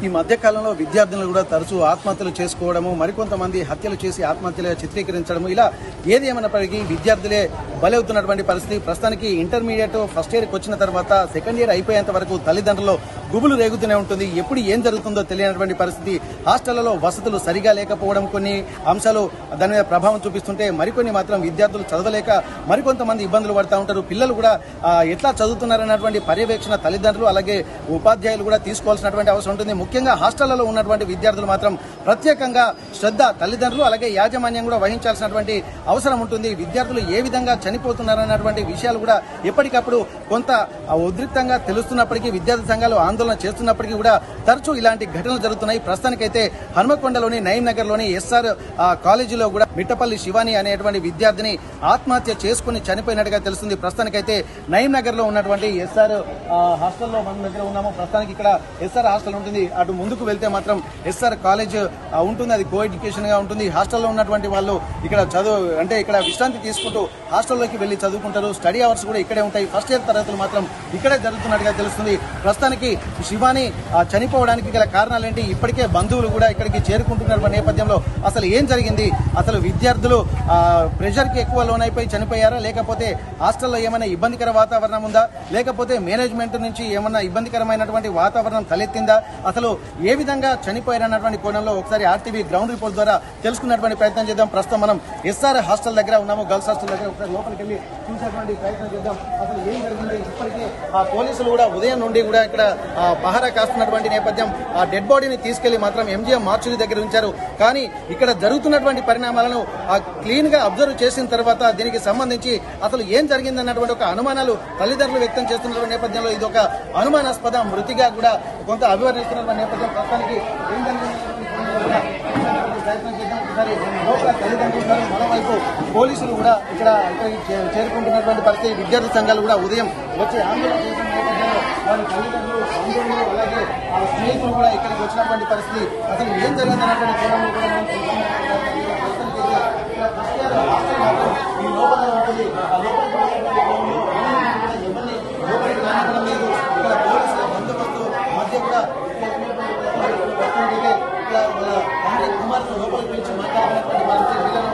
ఈ మధ్య కాలంలో విద్యార్థులు కూడా తరచూ ఆత్మహత్యలు చేసుకోవడము, మరికొంతమంది హత్యలు చేసి ఆత్మహత్యలుగా చిత్రీకరించడము, ఇలా ఏది ఏమైనప్పటికీ విద్యార్థులే బలవుతున్నటువంటి పరిస్థితి. ప్రస్తుతానికి ఇంటర్మీడియట్ ఫస్ట్ ఇయర్కి వచ్చిన తర్వాత సెకండ్ ఇయర్ అయిపోయేంత వరకు తల్లిదండ్రులు గుబులు రేగుతూనే ఉంటుంది. ఎప్పుడు ఏం జరుగుతుందో తెలియనటువంటి పరిస్థితి. హాస్టళ్లలో వసతులు సరిగా లేకపోవడం కొన్ని అంశాలు దాని మీద ప్రభావం చూపిస్తుంటే, మరికొన్ని మాత్రం విద్యార్థులు చదవలేక మరికొంతమంది ఇబ్బందులు పడుతూ ఉంటారు. పిల్లలు కూడా ఎట్లా చదువుతున్నారన్నటువంటి పర్యవేక్షణ తల్లిదండ్రులు అలాగే ఉపాధ్యాయులు కూడా తీసుకోవాల్సినటువంటి అవసరం ఉంటుంది. ముఖ్యంగా హాస్టళ్లలో ఉన్నటువంటి విద్యార్థులు మాత్రం ప్రత్యేకంగా శ్రద్ధ తల్లిదండ్రులు అలాగే యాజమాన్యం కూడా వహించాల్సినటువంటి అవసరం ఉంటుంది. విద్యార్థులు ఏ విధంగా చనిపోతున్నారన్నటువంటి విషయాలు కూడా ఎప్పటికప్పుడు కొంత ఉద్రిక్తంగా తెలుస్తున్నప్పటికీ, విద్యార్థి సంఘాలు ఆందోళన చేస్తున్నప్పటికీ కూడా తరచూ ఇలాంటి ఘటనలు జరుగుతున్నాయి. ప్రస్తుతానికైతే హన్మకొండలోని నయీం నగర్ లోని ఎస్ఆర్ కాలేజీలో కూడా మిట్టపల్లి శివాని అనేటువంటి విద్యార్థిని ఆత్మహత్య చేసుకుని చనిపోయినట్టుగా తెలుస్తుంది. ప్రస్తుతానికైతే నయీం నగర్ లో ఉన్నటువంటి ఎస్ఆర్ హాస్టల్లో మన దగ్గర ఉన్నాము. ప్రస్తుతానికి ఇక్కడ ఎస్ఆర్ హాస్టల్ ఉంటుంది. అటు ముందుకు వెళ్తే మాత్రం ఎస్ఆర్ కాలేజ్ ఉంటుంది. అది కో ఎడ్యుకేషన్ గా ఉంటుంది. హాస్టల్లో ఉన్నటువంటి వాళ్ళు ఇక్కడ ఇక్కడ విశ్రాంతి తీసుకుంటూ హాస్టల్లోకి వెళ్లి చదువుకుంటారు. స్టడీ అవర్స్ కూడా ఇక్కడే ఉంటాయి. ఫస్ట్ ఇయర్ తరగతులు మాత్రం ఇక్కడే జరుగుతున్నట్టుగా తెలుస్తుంది. ప్రస్తుతానికి శివాని చనిపోవడానికి గల కారణాలేంటి, ఇప్పటికే బంధువులు కూడా ఇక్కడికి చేరుకుంటున్న నేపథ్యంలో అసలు ఏం జరిగింది, అసలు విద్యార్థులు ప్రెషర్ కి ఎక్కువ లోనైపోయి చనిపోయారా, లేకపోతే హాస్టల్లో ఏమైనా ఇబ్బందికర వాతావరణం ఉందా, లేకపోతే మేనేజ్మెంట్ నుంచి ఏమన్నా ఇబ్బందికరమైనటువంటి వాతావరణం తలెత్తిందా, అసలు ఏ విధంగా చనిపోయారన్నటువంటి కోణంలో ఒకసారి ఆర్టీవీ గ్రౌండ్ రిపోర్ట్ ద్వారా తెలుసుకున్నటువంటి ప్రయత్నం చేద్దాం. ప్రస్తుతం మనం ఎస్ఆర్ హాస్టల్ దగ్గర ఉన్నాము, గర్ల్స్ హాస్టల్ దగ్గర. ఒకసారి లోపలికి వెళ్ళి చూసేటువంటి ప్రయత్నం చేద్దాం. అసలు ఏం జరిగింది, ఇప్పటికే పోలీసులు కూడా ఉదయం నుండి కూడా ఇక్కడ పహారా కాస్తున్నటువంటి నేపథ్యం. ఆ డెడ్ బాడీని తీసుకెళ్లి మాత్రం ఎంజీఎం మార్చురీ దగ్గర ఉంచారు. కానీ ఇక్కడ జరుగుతున్నటువంటి పరిణామాలను క్లీన్ గా అబ్జర్వ్ చేసిన తర్వాత దీనికి సంబంధించి అసలు ఏం జరిగిందన్నటువంటి ఒక అనుమానాలు తల్లిదండ్రులు వ్యక్తం చేస్తున్న నేపథ్యంలో ఇది ఒక అనుమానాస్పద మృతిగా కూడా కొంత అభివర్ణిస్తున్న నేపథ్యం. ప్రస్తుతానికి ఏం ప్రయత్నం చేద్దాం. ఒకసారి లోపల తల్లిదండ్రులు మరోవైపు పోలీసులు కూడా ఇక్కడ చేరుకుంటున్నటువంటి పరిస్థితి. విద్యార్థి సంఘాలు కూడా ఉదయం వచ్చి ఆందోళన చేసిన నేపథ్యంలో వారి తల్లిదండ్రులు, బంధువులు అలాగే స్నేహితులు కూడా ఇక్కడికి వచ్చినటువంటి పరిస్థితి. అసలు ఏం జరిగిందన్నటువంటి కోణంలో కూడా మనం ఈ లోపల ఉంటుంది. ఆ లోపలికి రానివ్వడం లేదు. ఇక్కడ పోలీసుల బందోబస్తు మధ్య కూడా తండ్రి కుమార్తె లోపలికి పిలిచి మాట్లాడినటువంటి పరిస్థితి. వీళ్ళను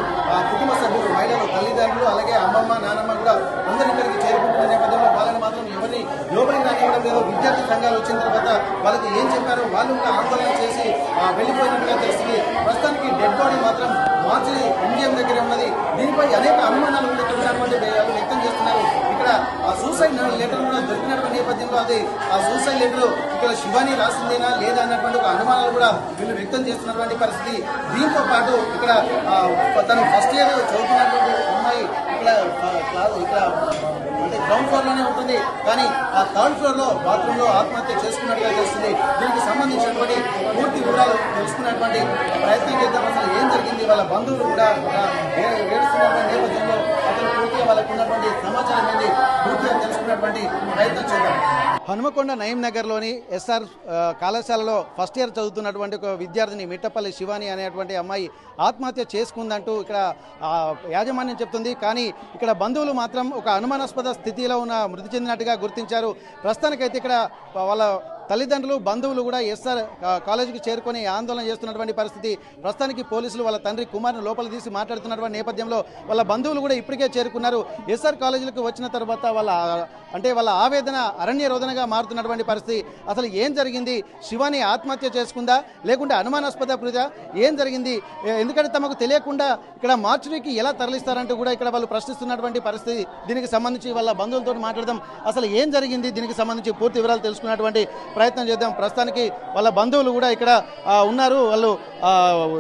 కుటుంబ సభ్యులు, మహిళలు, తల్లిదండ్రులు అలాగే అమ్మమ్మ, నానమ్మ కూడా అందరూ ఇక్కడికి చేరుకుంటున్న నేపథ్యంలో వాళ్ళని మాత్రం ఎవరిని లోపలికి రానివ్వడం లేదు. విద్యార్థి సంఘాలు వచ్చిన తర్వాత వాళ్ళకి ఏం చెప్పారో వాళ్ళు కూడా ఆందోళన చేసి వెళ్లిపోయినట్టుగా తెలుస్తుంది. ప్రస్తుతానికి డెడ్ బాడీ మాత్రం మార్చి ఎంజిఎం దగ్గర ఉన్నది. దీనిపై అనేక అనుమానాలు కూడా వ్యక్తం చేస్తున్నారు. ఇక్కడ సూసైడ్ లెటర్ కూడా దొరికినటువంటి నేపథ్యంలో అది ఆ సూసైడ్ లెటర్ ఇక్కడ శివాని రాసిందేనా లేదా అన్నటువంటి ఒక అనుమానాలు కూడా వీళ్ళు వ్యక్తం చేస్తున్నటువంటి పరిస్థితి. దీంతో పాటు ఇక్కడ తను ఫస్ట్ ఇయర్ చదువుతున్నటువంటి అమ్మాయి ఇక్కడ అంటే గ్రౌండ్ ఫ్లోర్ లోనే ఉంటుంది. కానీ ఆ థర్డ్ ఫ్లోర్ లో బాత్రూమ్ లో ఆత్మహత్య చేసుకున్నట్టుగా తెలుస్తుంది. దీనికి సంబంధించినటువంటి పూర్తి వివరాలు తెలుసుకున్నటువంటి ప్రయత్నం చేద్దాం. అసలు ఏం జరిగింది, వాళ్ళ బంధువులు కూడా ఏడుస్తున్నటువంటి నేపథ్యంలో అతను పూర్తిగా వాళ్ళకు ఉన్నటువంటి సమాచారం ఏంటి పూర్తిగా తెలుసుకున్నటువంటి ప్రయత్నం చేద్దాం. హనుమకొండ నయీం నగర్ లోని ఎస్ఆర్ కళాశాలలో ఫస్ట్ ఇయర్ చదువుతున్నటువంటి ఒక విద్యార్థిని మిట్టపల్లి శివాని అనేటువంటి అమ్మాయి ఆత్మహత్య చేసుకుందంటూ ఇక్కడ యాజమాన్యం చెప్తుంది. కానీ ఇక్కడ బంధువులు మాత్రం ఒక అనుమానాస్పద స్థితిలో ఉన్న మృతి చెందినట్టుగా గుర్తించారు. ప్రస్తుతానికైతే ఇక్కడ వాళ్ళ తల్లిదండ్రులు, బంధువులు కూడా ఎస్ఆర్ కాలేజీకి చేరుకొని ఆందోళన చేస్తున్నటువంటి పరిస్థితి. ప్రస్తుతానికి పోలీసులు వాళ్ళ తండ్రి కుమార్ని లోపల తీసి మాట్లాడుతున్నటువంటి నేపథ్యంలో వాళ్ళ బంధువులు కూడా ఇప్పటికే చేరుకున్నారు. ఎస్ఆర్ కాలేజీలకు వచ్చిన తర్వాత వాళ్ళ ఆవేదన అరణ్య రోదనగా మారుతున్నటువంటి పరిస్థితి. అసలు ఏం జరిగింది, శివాని ఆత్మహత్య చేసుకుందా లేకుంటే అనుమానాస్పద మృతి, ఏం జరిగింది, ఎందుకంటే తమకు తెలియకుండా ఇక్కడ మార్చురీకి ఎలా తరలిస్తారంటూ కూడా ఇక్కడ వాళ్ళు ప్రశ్నిస్తున్నటువంటి పరిస్థితి. దీనికి సంబంధించి వాళ్ళ బంధువులతో మాట్లాడదాం. అసలు ఏం జరిగింది, దీనికి సంబంధించి పూర్తి వివరాలు తెలుసుకున్నటువంటి ప్రయత్నం చేద్దాం. ప్రస్తుతానికి వాళ్ళ బంధువులు కూడా ఇక్కడ ఉన్నారు. వాళ్ళు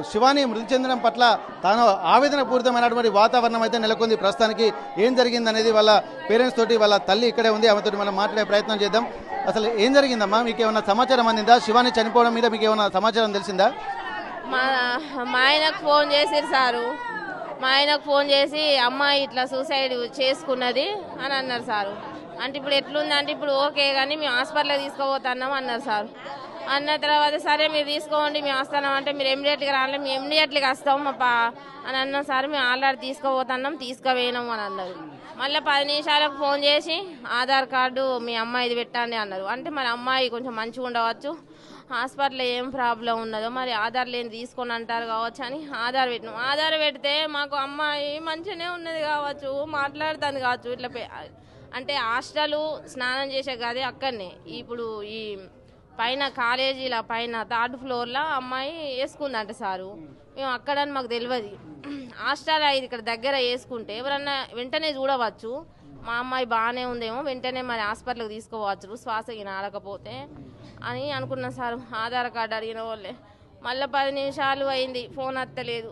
శివాని మృతి చెందడం పట్ల తాను ఆవేదన పూరితమైనటువంటి వాతావరణం అయితే నెలకొంది. ప్రస్తుతానికి ఏం జరిగింది అనేది వాళ్ళ పేరెంట్స్ తోటి, వాళ్ళ తల్లి ఇక్కడే ఉంది, ఆమెతో మనం మాట్లాడే ప్రయత్నం చేద్దాం. అసలు ఏం జరిగిందమ్మా, మీకు ఏమైనా సమాచారం అందిందా? శివాని చనిపోవడం మీద మీకు ఏమైనా సమాచారం తెలిసిందా? మా ఆయనకు ఫోన్ చేసిరు సారు. మా ఆయనకు ఫోన్ చేసి అమ్మాయి ఇట్లా సూసైడ్ చేసుకున్నది అని అన్నారు సారు. అంటే ఇప్పుడు ఎట్లుందంటే ఇప్పుడు ఓకే కానీ మేము హాస్పిటల్కి తీసుకుపోతున్నాం అన్నారు సార్. అన్న తర్వాత సరే మీరు తీసుకోండి మేము వస్తున్నాం అంటే మీరు ఇమ్మీడియట్గా రాలే, మేము ఇమ్మీడియట్గా వస్తాం అని అన్నాం సార్. మేము ఆల్రెడీ తీసుకుపోతున్నాం, తీసుకుపోయినాం అని అన్నారు. మళ్ళీ 10 నిమిషాలకు ఫోన్ చేసి ఆధార్ కార్డు మీ అమ్మాయిది పెట్టండి అన్నారు. అంటే మన అమ్మాయి కొంచెం మంచిగా ఉండవచ్చు, హాస్పిటల్లో ఏం ప్రాబ్లం ఉన్నదో మరి ఆధార్ లేని తీసుకొని అంటారు కావచ్చు అని ఆధార్ పెట్టినాం. ఆధార్ పెడితే మాకు అమ్మాయి మంచిగానే ఉన్నది కావచ్చు, మాట్లాడుతుంది కావచ్చు. ఇట్లా అంటే హాస్టల్ స్నానం చేసే గది అక్కడనే. ఇప్పుడు ఈ పైన కాలేజీల పైన 3rd ఫ్లోర్లో అమ్మాయి వేసుకుందంట సారు. మేము అక్కడని మాకు తెలియదు. హాస్టల్ ఇది ఇక్కడ దగ్గర వేసుకుంటే ఎవరన్నా వెంటనే చూడవచ్చు, మా అమ్మాయి బాగానే ఉందేమో, వెంటనే మరి హాస్పిటల్కి తీసుకోవచ్చు శ్వాస ఆడకపోతే అని అనుకున్నాం సార్. ఆధార్ కార్డు అడిగిన వాళ్ళే మళ్ళీ 10 నిమిషాలు అయింది, ఫోన్ వస్తలేదు.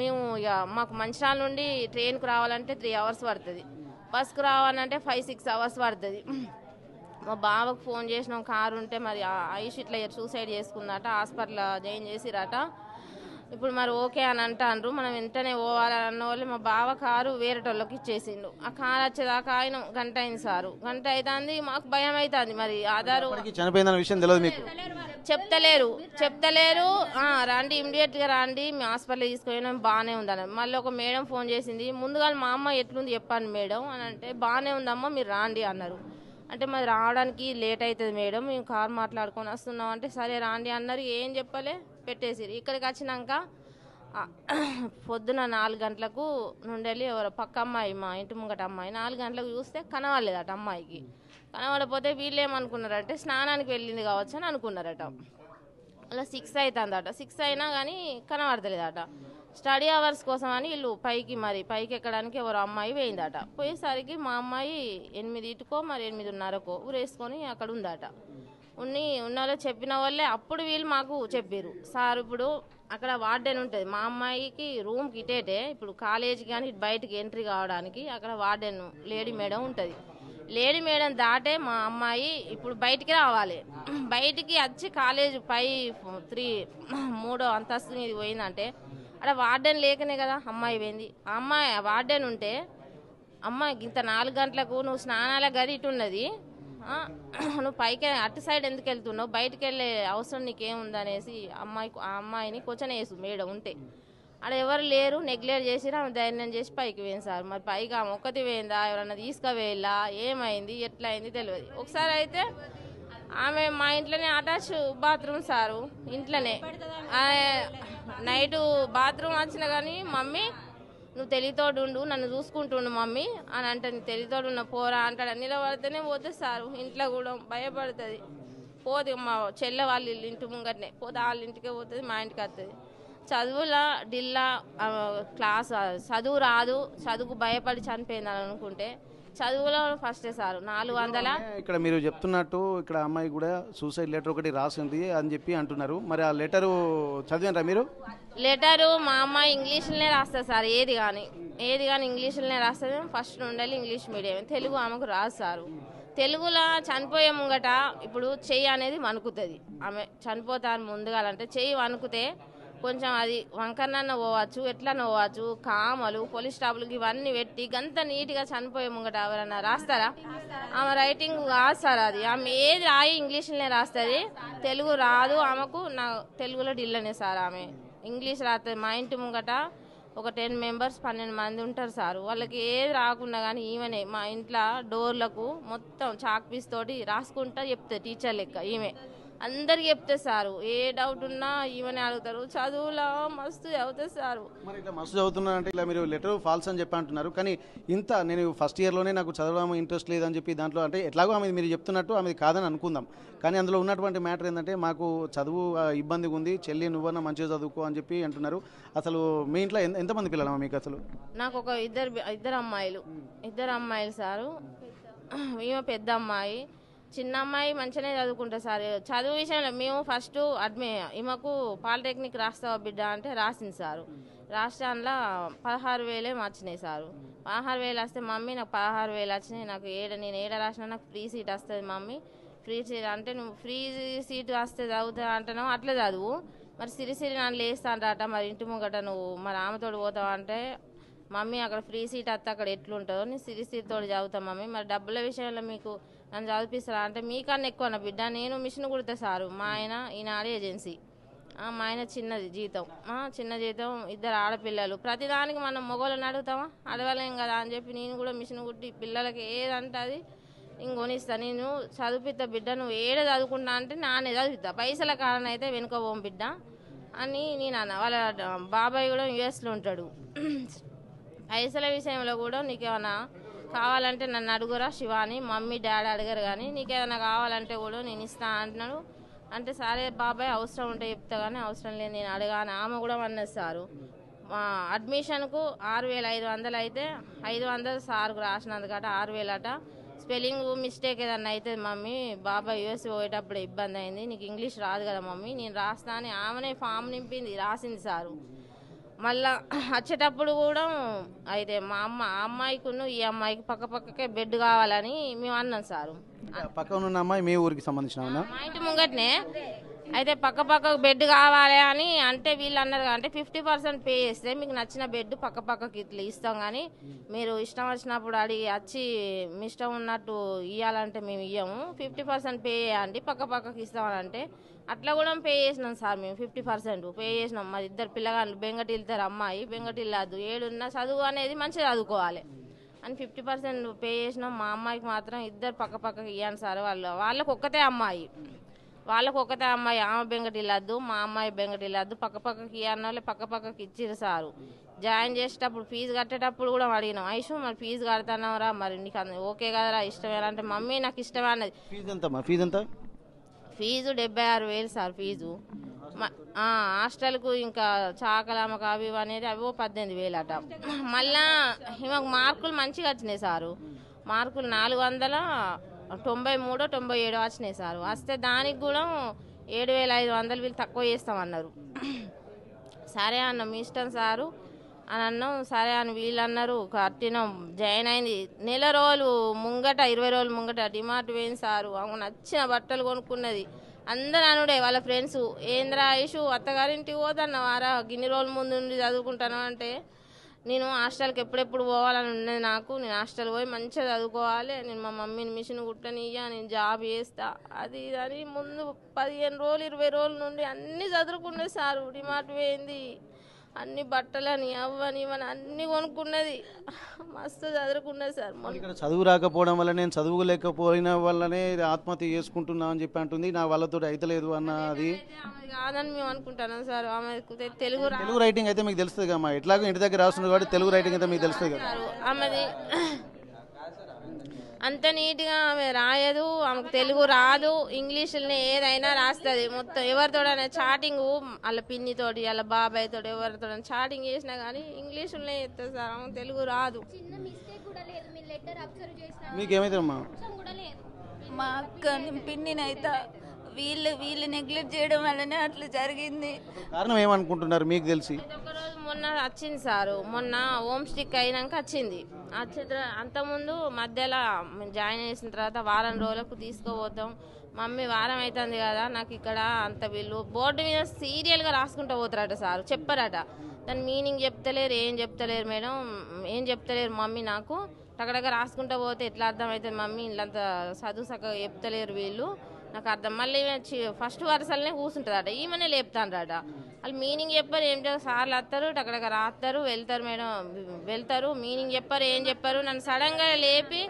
మేము ఇక మాకు మంచిర్యాల నుండి ట్రైన్కి రావాలంటే 3 hours పడుతుంది, బస్కు రావాలంటే 5-6 hours పడుతుంది. మా బావకు ఫోన్ చేసినాం, కారు ఉంటే మరి ఐష్ ఇట్లా సూసైడ్ చేసుకుందట, హాస్పిటల్లో జాయిన్ చేసిరట. ఇప్పుడు మరి ఓకే అని అంటాండ్రు. మనం వెంటనే పోవాలని అన్న వాళ్ళు మా బావ కారు వేరేటోళ్ళకి ఇచ్చేసిండు. ఆ కారు వచ్చేదాకా ఆయన గంట అయింది సారు, గంట అవుతుంది. మాకు భయం అవుతుంది. మరి ఆధారు చనిపోయిందన్న విషయం తెలియదు మీకు? చెప్తలేరు. రండి ఇమ్మీడియట్గా రండి, మీ హాస్పిటల్ తీసుకుపోయినా బాగానే ఉందని. మళ్ళీ ఒక మేడం ఫోన్ చేసింది, ముందుగా మా అమ్మ ఎట్లుంది చెప్పండి మేడం అని అంటే, బాగానే ఉందమ్మా మీరు రాండి అన్నారు. అంటే మరి రావడానికి లేట్ అవుతుంది మేడం, మేము కారు మాట్లాడుకొని వస్తున్నాం అంటే, సరే రాండి అన్నారు. ఏం చెప్పలే పెట్టేసిరు. ఇక్కడికి వచ్చినాక పొద్దున 4 గంటలకు నుండి ఎవరో పక్క అమ్మాయి, మా ఇంటి ముంగట అమ్మాయి 4 గంటలకు చూస్తే కనవాలేదట. అమ్మాయికి కనవడపోతే వీళ్ళు ఏమనుకున్నారంటే స్నానానికి వెళ్ళింది కావచ్చు అని అనుకున్నారట. అలా 6 అవుతుందట. 6 అయినా కానీ కనబడతలేదట. స్టడీ అవర్స్ కోసం అని వీళ్ళు పైకి ఎక్కడానికి ఎవరో అమ్మాయి పోయిందట. పోయేసరికి మా అమ్మాయి 8:00కో మరి 8:30కో ఊరేసుకొని అక్కడ ఉందట. ఉన్న వాళ్ళు చెప్పిన వాళ్ళే అప్పుడు వీళ్ళు మాకు చెప్పారు, సార్ ఇప్పుడు అక్కడ వార్డెన్ ఉంటుంది, మా అమ్మాయికి రూమ్కి ఇటేటే, ఇప్పుడు కాలేజీకి కానీ బయటికి ఎంట్రీ కావడానికి అక్కడ వార్డెన్ లేడీ మేడం ఉంటుంది. లేడీ మేడం దాటే మా అమ్మాయి ఇప్పుడు బయటికి రావాలి. బయటికి వచ్చి కాలేజ్ పై 3వ అంతస్తు ఇది పోయిందంటే అక్కడ వార్డెన్ లేకనే కదా అమ్మాయి పోయింది. ఆ అమ్మాయి వార్డెన్ ఉంటే, అమ్మాయి ఇంత 4 గంటలకు నువ్వు స్నానాల గది ఇటున్నది, నువ్వు పైకి అటు సైడ్ ఎందుకు వెళ్తున్నావు, బయటికి వెళ్ళే అవసరం నీకేముందనేసి ఆ అమ్మాయిని క్వశ్చన్ వేసు మేడం ఉంటే. అక్కడ ఎవరు లేరు, నెగ్లెక్ట్ చేసి ఆమె ధైర్యం చేసి పైకి పోయింది సార్. మరి పైకి ఆమె ఒక్కటి పోయిందా, ఎవరన్నా తీసుకువేళ్ళా, ఏమైంది ఎట్లా అయింది తెలియదు. ఒకసారి అయితే ఆమె మా ఇంట్లోనే అటాచ్ బాత్రూమ్ సారు, ఇంట్లోనే నైటు బాత్రూమ్ వచ్చినా కానీ మమ్మీ నువ్వు తెలితోడుండు, నన్ను చూసుకుంటుండు మమ్మీ అని అంటే, నీ తెలితోడున్న పోరా అంటాడు. నిలబడితేనే పోతే సారు. ఇంట్లో కూడా భయపడుతుంది. పోతే మా చెల్లె వాళ్ళ ఇంటి ముంగటనే పోతే వాళ్ళ ఇంటికే పోతుంది, మా ఇంటికి వస్తుంది. చదువులా డిల్లా క్లాస్ చదువు రాదు, చదువుకు భయపడి చనిపోయిందని అనుకుంటే చదువులో ఫస్టే సారు. 400 ఇక్కడ మీరు చెప్తున్నట్టు ఇక్కడ అమ్మాయి కూడా సూసైడ్ లెటర్ ఒకటి రాసింది అని చెప్పి అంటున్నారు. మరి ఆ లెటరు చదివారా మీరు? లెటరు మా అమ్మాయి ఇంగ్లీష్లోనే రాస్తుంది సార్. ఏది కానీ ఇంగ్లీష్లోనే రాస్తుంది. ఫస్ట్ నుండి ఇంగ్లీష్ మీడియం, తెలుగు ఆమెకు రాదు సారు. తెలుగులో చనిపోయే ముంగట ఇప్పుడు చెయ్యి అనేది వణుకుతుంది. ఆమె చనిపోతాను ముందుగాలంటే చెయ్యి వణుకుతే కొంచెం అది వంకరనన్న పోవచ్చు, ఎట్లన్నా పోవచ్చు. కామలు పోలీస్ స్టాఫ్లకి ఇవన్నీ పెట్టి గంత నీట్గా చనిపోయే ముంగట ఎవరన్నా రాస్తారా? ఆమె రైటింగ్ కాదు సార్ అది. ఆమె ఏది రాయి ఇంగ్లీష్లోనే రాస్తుంది, తెలుగు రాదు ఆమెకు. నా తెలుగులో డిల్లనే సార్. ఆమె ఇంగ్లీష్ రాస్తుంది. మా ఇంటి ముంగట ఒక 10 members 12 మంది ఉంటారు సారు. వాళ్ళకి ఏది రాకుండా కానీ ఈమెనే మా ఇంట్లో డోర్లకు మొత్తం చాక్ పీస్ తోటి రాసుకుంటా చెప్తుంది, టీచర్ లెక్క ఈమె అందరికి చెప్తారు సారు. ఏ డౌట్ ఉన్నా ఈమెనే అడుగుతారు. చదువులో మస్తు చదువుతారు సారు. మరి ఇట్లా మస్తు చదువుతున్నారంటే ఇలా మీరు లెటర్ ఫాల్స్ అని చెప్పి అంటున్నారు. కానీ ఇంత నేను ఫస్ట్ ఇయర్లోనే నాకు చదవడం ఇంట్రెస్ట్ లేదని చెప్పి దాంట్లో అంటే ఎట్లాగో ఆమె మీరు చెప్తున్నట్టు ఆమె కాదని అనుకుందాం. కానీ అందులో ఉన్నటువంటి మ్యాటర్ ఏంటంటే మాకు చదువు ఇబ్బందిగా ఉంది, చెల్లి నువ్వన్నా మంచిగా చదువుకో అని చెప్పి అంటున్నారు. అసలు మీ ఇంట్లో ఎంతమంది పిల్లలమ్మా మీకు? అసలు నాకు ఒక ఇద్దరు అమ్మాయిలు సారు. ఈమె పెద్ద అమ్మాయి, చిన్న అమ్మాయి మంచిగానే చదువుకుంటారు సార్. చదువు విషయంలో మేము ఫస్ట్ ఈమెకు పాలిటెక్నిక్ రాస్తావా బిడ్డ అంటే రాసింది సారు. రాష్ట్రంలో 16,000 వచ్చినాయి సారు. 16,000 వస్తే మమ్మీ నాకు 16,000 వచ్చినాయి, నాకు నేను ఏడ రాసినా నాకు ఫ్రీ సీట్ వస్తుంది మమ్మీ, ఫ్రీ సీట్ అంటే నువ్వు ఫ్రీ సీట్ వస్తే చదువుతా అంటున్నావు, అట్లా చదువు. మరి సిరిసిరి నన్ను లేస్తాంట, మరి ఇంటి ముంగట నువ్వు మరి ఆమెతోడు పోతావు అంటే, మమ్మీ అక్కడ ఫ్రీ సీట్ వస్తే అక్కడ ఎట్లుంటుందో నేను సిరిసిరితో చదువుతాను మమ్మీ, మరి డబ్బుల విషయంలో మీకు నన్ను చదివిస్తారా అంటే, మీకన్నా ఎక్కువ నా బిడ్డ, నేను మిషన్ కుడితే సారు. మా ఆయన ఈనాడు ఏజెన్సీ, మా ఆయన చిన్న జీతం, ఇద్దరు ఆడపిల్లలు. ప్రతిదానికి మనం మొగోళ్ళని అడుగుతామా? అడగలేం కదా అని చెప్పి నేను కూడా మిషన్ కుట్టి పిల్లలకి ఏదంటే అది నేను కొనిస్తా, నేను చదివిస్తా బిడ్డ, నువ్వు ఏడ చదువుకుంటా అంటే నానే చదివిస్తా, పైసల కారణం అయితే వెనుక పోం బిడ్డ అని నేను అన్న. వాళ్ళ బాబాయ్ కూడా యుఎస్లో ఉంటాడు. పైసల విషయంలో కూడా నీకేమన్నా కావాలంటే నన్ను అడుగురా శివాని, మమ్మీ డాడీ అడగరు కానీ నీకేమైనా కావాలంటే కూడా నేను ఇస్తా అంటున్నాడు. అంటే సరే బాబాయ్ అవసరం ఉంటే చెప్తా కానీ అవసరం లేదు నేను అడగాను. ఆమె కూడా అన్నది సారు అడ్మిషన్కు 6,500 అయితే 500 సార్కు రాసినందుకట 6,000 అట. స్పెల్లింగ్ మిస్టేక్ ఏదన్నా అయితే మమ్మీ బాబాయ్ యూఎస్ పోయేటప్పుడు ఇబ్బంది అయింది, నీకు ఇంగ్లీష్ రాదు కదా మమ్మీ నేను రాస్తా అని ఆమెనే ఫామ్ నింపింది, రాసింది సారు. మళ్ళా వచ్చేటప్పుడు కూడా అయితే మా అమ్మాయికును ఈ అమ్మాయికి పక్కకే బెడ్ కావాలని మేము అన్నాం సారు. పక్కన ఉన్న అమ్మాయి మీ ఊరికి సంబంధించిన మా ఇంటి ముంగట్నే అయితే పక్క బెడ్ కావాలి అని అంటే వీళ్ళు అన్నారు అంటే 50% పే చేస్తే మీకు నచ్చిన బెడ్ పక్కకి ఇట్లా ఇస్తాం కానీ మీరు ఇష్టం వచ్చినప్పుడు అడిగి వచ్చి మీ ఇష్టం ఉన్నట్టు ఇవ్వాలంటే మేము ఇవ్వము, 50% పే చేయండి పక్కకి ఇస్తామని అంటే అట్లా కూడా పే చేసినాం సార్. మేము 50% పే చేసినాం. మరి ఇద్దరు పిల్లగాళ్ళు బెంగటి వెళ్తారు, అమ్మాయి బెంగటి వెళ్ళదు, ఏడున్న చదువు అనేది మంచిగా చదువుకోవాలి అని 50% పే చేసినాం. మా అమ్మాయికి మాత్రం ఇద్దరు పక్కకి ఇవ్వండి సార్. వాళ్ళకు ఒక్కతే అమ్మాయి, ఆమె బెంగటి వెళ్ళద్దు, మా అమ్మాయి బెంగటి వెళ్ళద్దు, పక్కకి ఇవ్వన్న వాళ్ళు పక్కకి ఇచ్చిరు సారు. జాయిన్ చేసేటప్పుడు ఫీజు కట్టేటప్పుడు కూడా అడిగినాం, ఐషు మరి ఫీజు కడతానవరా మరి నీకు ఓకే కదరా ఇష్టమేనా అంటే మమ్మీ నాకు ఇష్టమే అన్నది. Fee 76,000 sir fee. హాస్టల్కు ఇంకా చాకలామకు అవి అనేది అవో 18,000 అట. మళ్ళా ఈమెకు మార్కులు మంచిగా వచ్చినాయి సారు, మార్కులు 493, 97 వచ్చినాయి సారు. వస్తే దానికి కూడా 7,500 వీళ్ళు తక్కువ చేస్తామన్నారు. సరే అన్న మీ ఇష్టం సారు అని అన్నాం. సరే అని వీళ్ళు అన్నారు, కట్టినాం. జాయిన్ అయింది నెల రోజులు ముంగట 20 రోజులు ముంగట డిమార్ట్ పోయింది సారు. ఆమె నచ్చిన బట్టలు కొనుక్కున్నది. అందరు అనుడే వాళ్ళ ఫ్రెండ్స్, ఏంద్రా ఐషు అత్తగారింటికి పోతన్నవారా గిన్ని రోజుల ముందు నుండి చదువుకుంటాను అంటే నేను హాస్టల్కి ఎప్పుడెప్పుడు పోవాలని ఉన్నది నాకు, నేను హాస్టల్ పోయి మంచిగా చదువుకోవాలి, నేను మా మమ్మీని మిషన్ కుట్టనియ్యా, నేను జాబ్ చేస్తా అది అని ముందు 15 రోజులు 20 రోజుల నుండి అన్ని చదువుకున్నది సారు. డిమార్ట్ పోయింది, అన్ని బట్టలని అవ్వని ఇవని అన్ని కొనుక్కున్నది, మస్తు చదువుకున్నది సార్. ఇక్కడ చదువు రాకపోవడం వల్ల నేను చదువులేకపోయిన వల్లనే ఆత్మహత్య చేసుకుంటున్నా అని చెప్పి అంటుంది, నా వాళ్ళతో అయితలేదు అన్నది కాదని మేము అనుకుంటున్నాం సార్. ఆమె తెలుగు రైటింగ్ అయితే మీకు తెలుస్తుంది కమ్మా, ఎట్లాగో ఇంటి దగ్గర రాస్తుంది కాబట్టి తెలుగు రైటింగ్ అయితే మీకు తెలుస్తుంది కదా. ఆమెది అంత నీట్గా ఆమె రాయదు, ఆమెకు తెలుగు రాదు, ఇంగ్లీష్లోనే ఏదైనా రాస్తుంది మొత్తం. ఎవరితోడైనా చాటింగ్ వాళ్ళ పిన్నితోటి వాళ్ళ బాబాయ్ తోటి ఎవరితో చాటింగ్ చేసినా కానీ ఇంగ్లీష్లోనే చేస్తుంది సార్, ఆమెకు తెలుగు రాదు. మీకేమైతేమ్మా మా అక్క పిన్నినైతే వీళ్ళు నెగ్లెక్ట్ చేయడం వల్లనే అట్లా జరిగింది. కారణం ఏమనుకుంటున్నారు మీకు తెలిసి? ఒకరోజు మొన్న వచ్చింది సారు, మొన్న హోమ్ స్టిక్ అయినాక వచ్చింది. అంతకుముందు మధ్యలో జాయిన్ చేసిన తర్వాత వారం రోజులకు తీసుకుపోతాం, మమ్మీ వారం అవుతుంది కదా నాకు ఇక్కడ అంత వీళ్ళు బోర్డు మీద సీరియల్గా రాసుకుంటూ పోతారట సారు, చెప్పారట. దాని మీనింగ్ చెప్తలేరు, ఏం చెప్తలేరు మేడం, ఏం చెప్తలేరు మమ్మీ నాకు, టకటక రాసుకుంటూ పోతే ఎట్లా అర్థమవుతుంది మమ్మీ, ఇల్లంతా చదువు చక్కగా చెప్తలేరు వీళ్ళు నాకు అర్థం. మళ్ళీ ఫస్ట్ వరుసలనే కూర్చుంటుందట, ఈమెనే లేపుతాండ్రట. వాళ్ళు మీనింగ్ చెప్పారు, ఏం చెప్పారు, సార్లు వస్తారు టకటక రాస్తారు వెళ్తారు మేడం, వెళ్తారు మీనింగ్ చెప్పారు ఏం చెప్పారు. నన్ను సడన్గా లేపి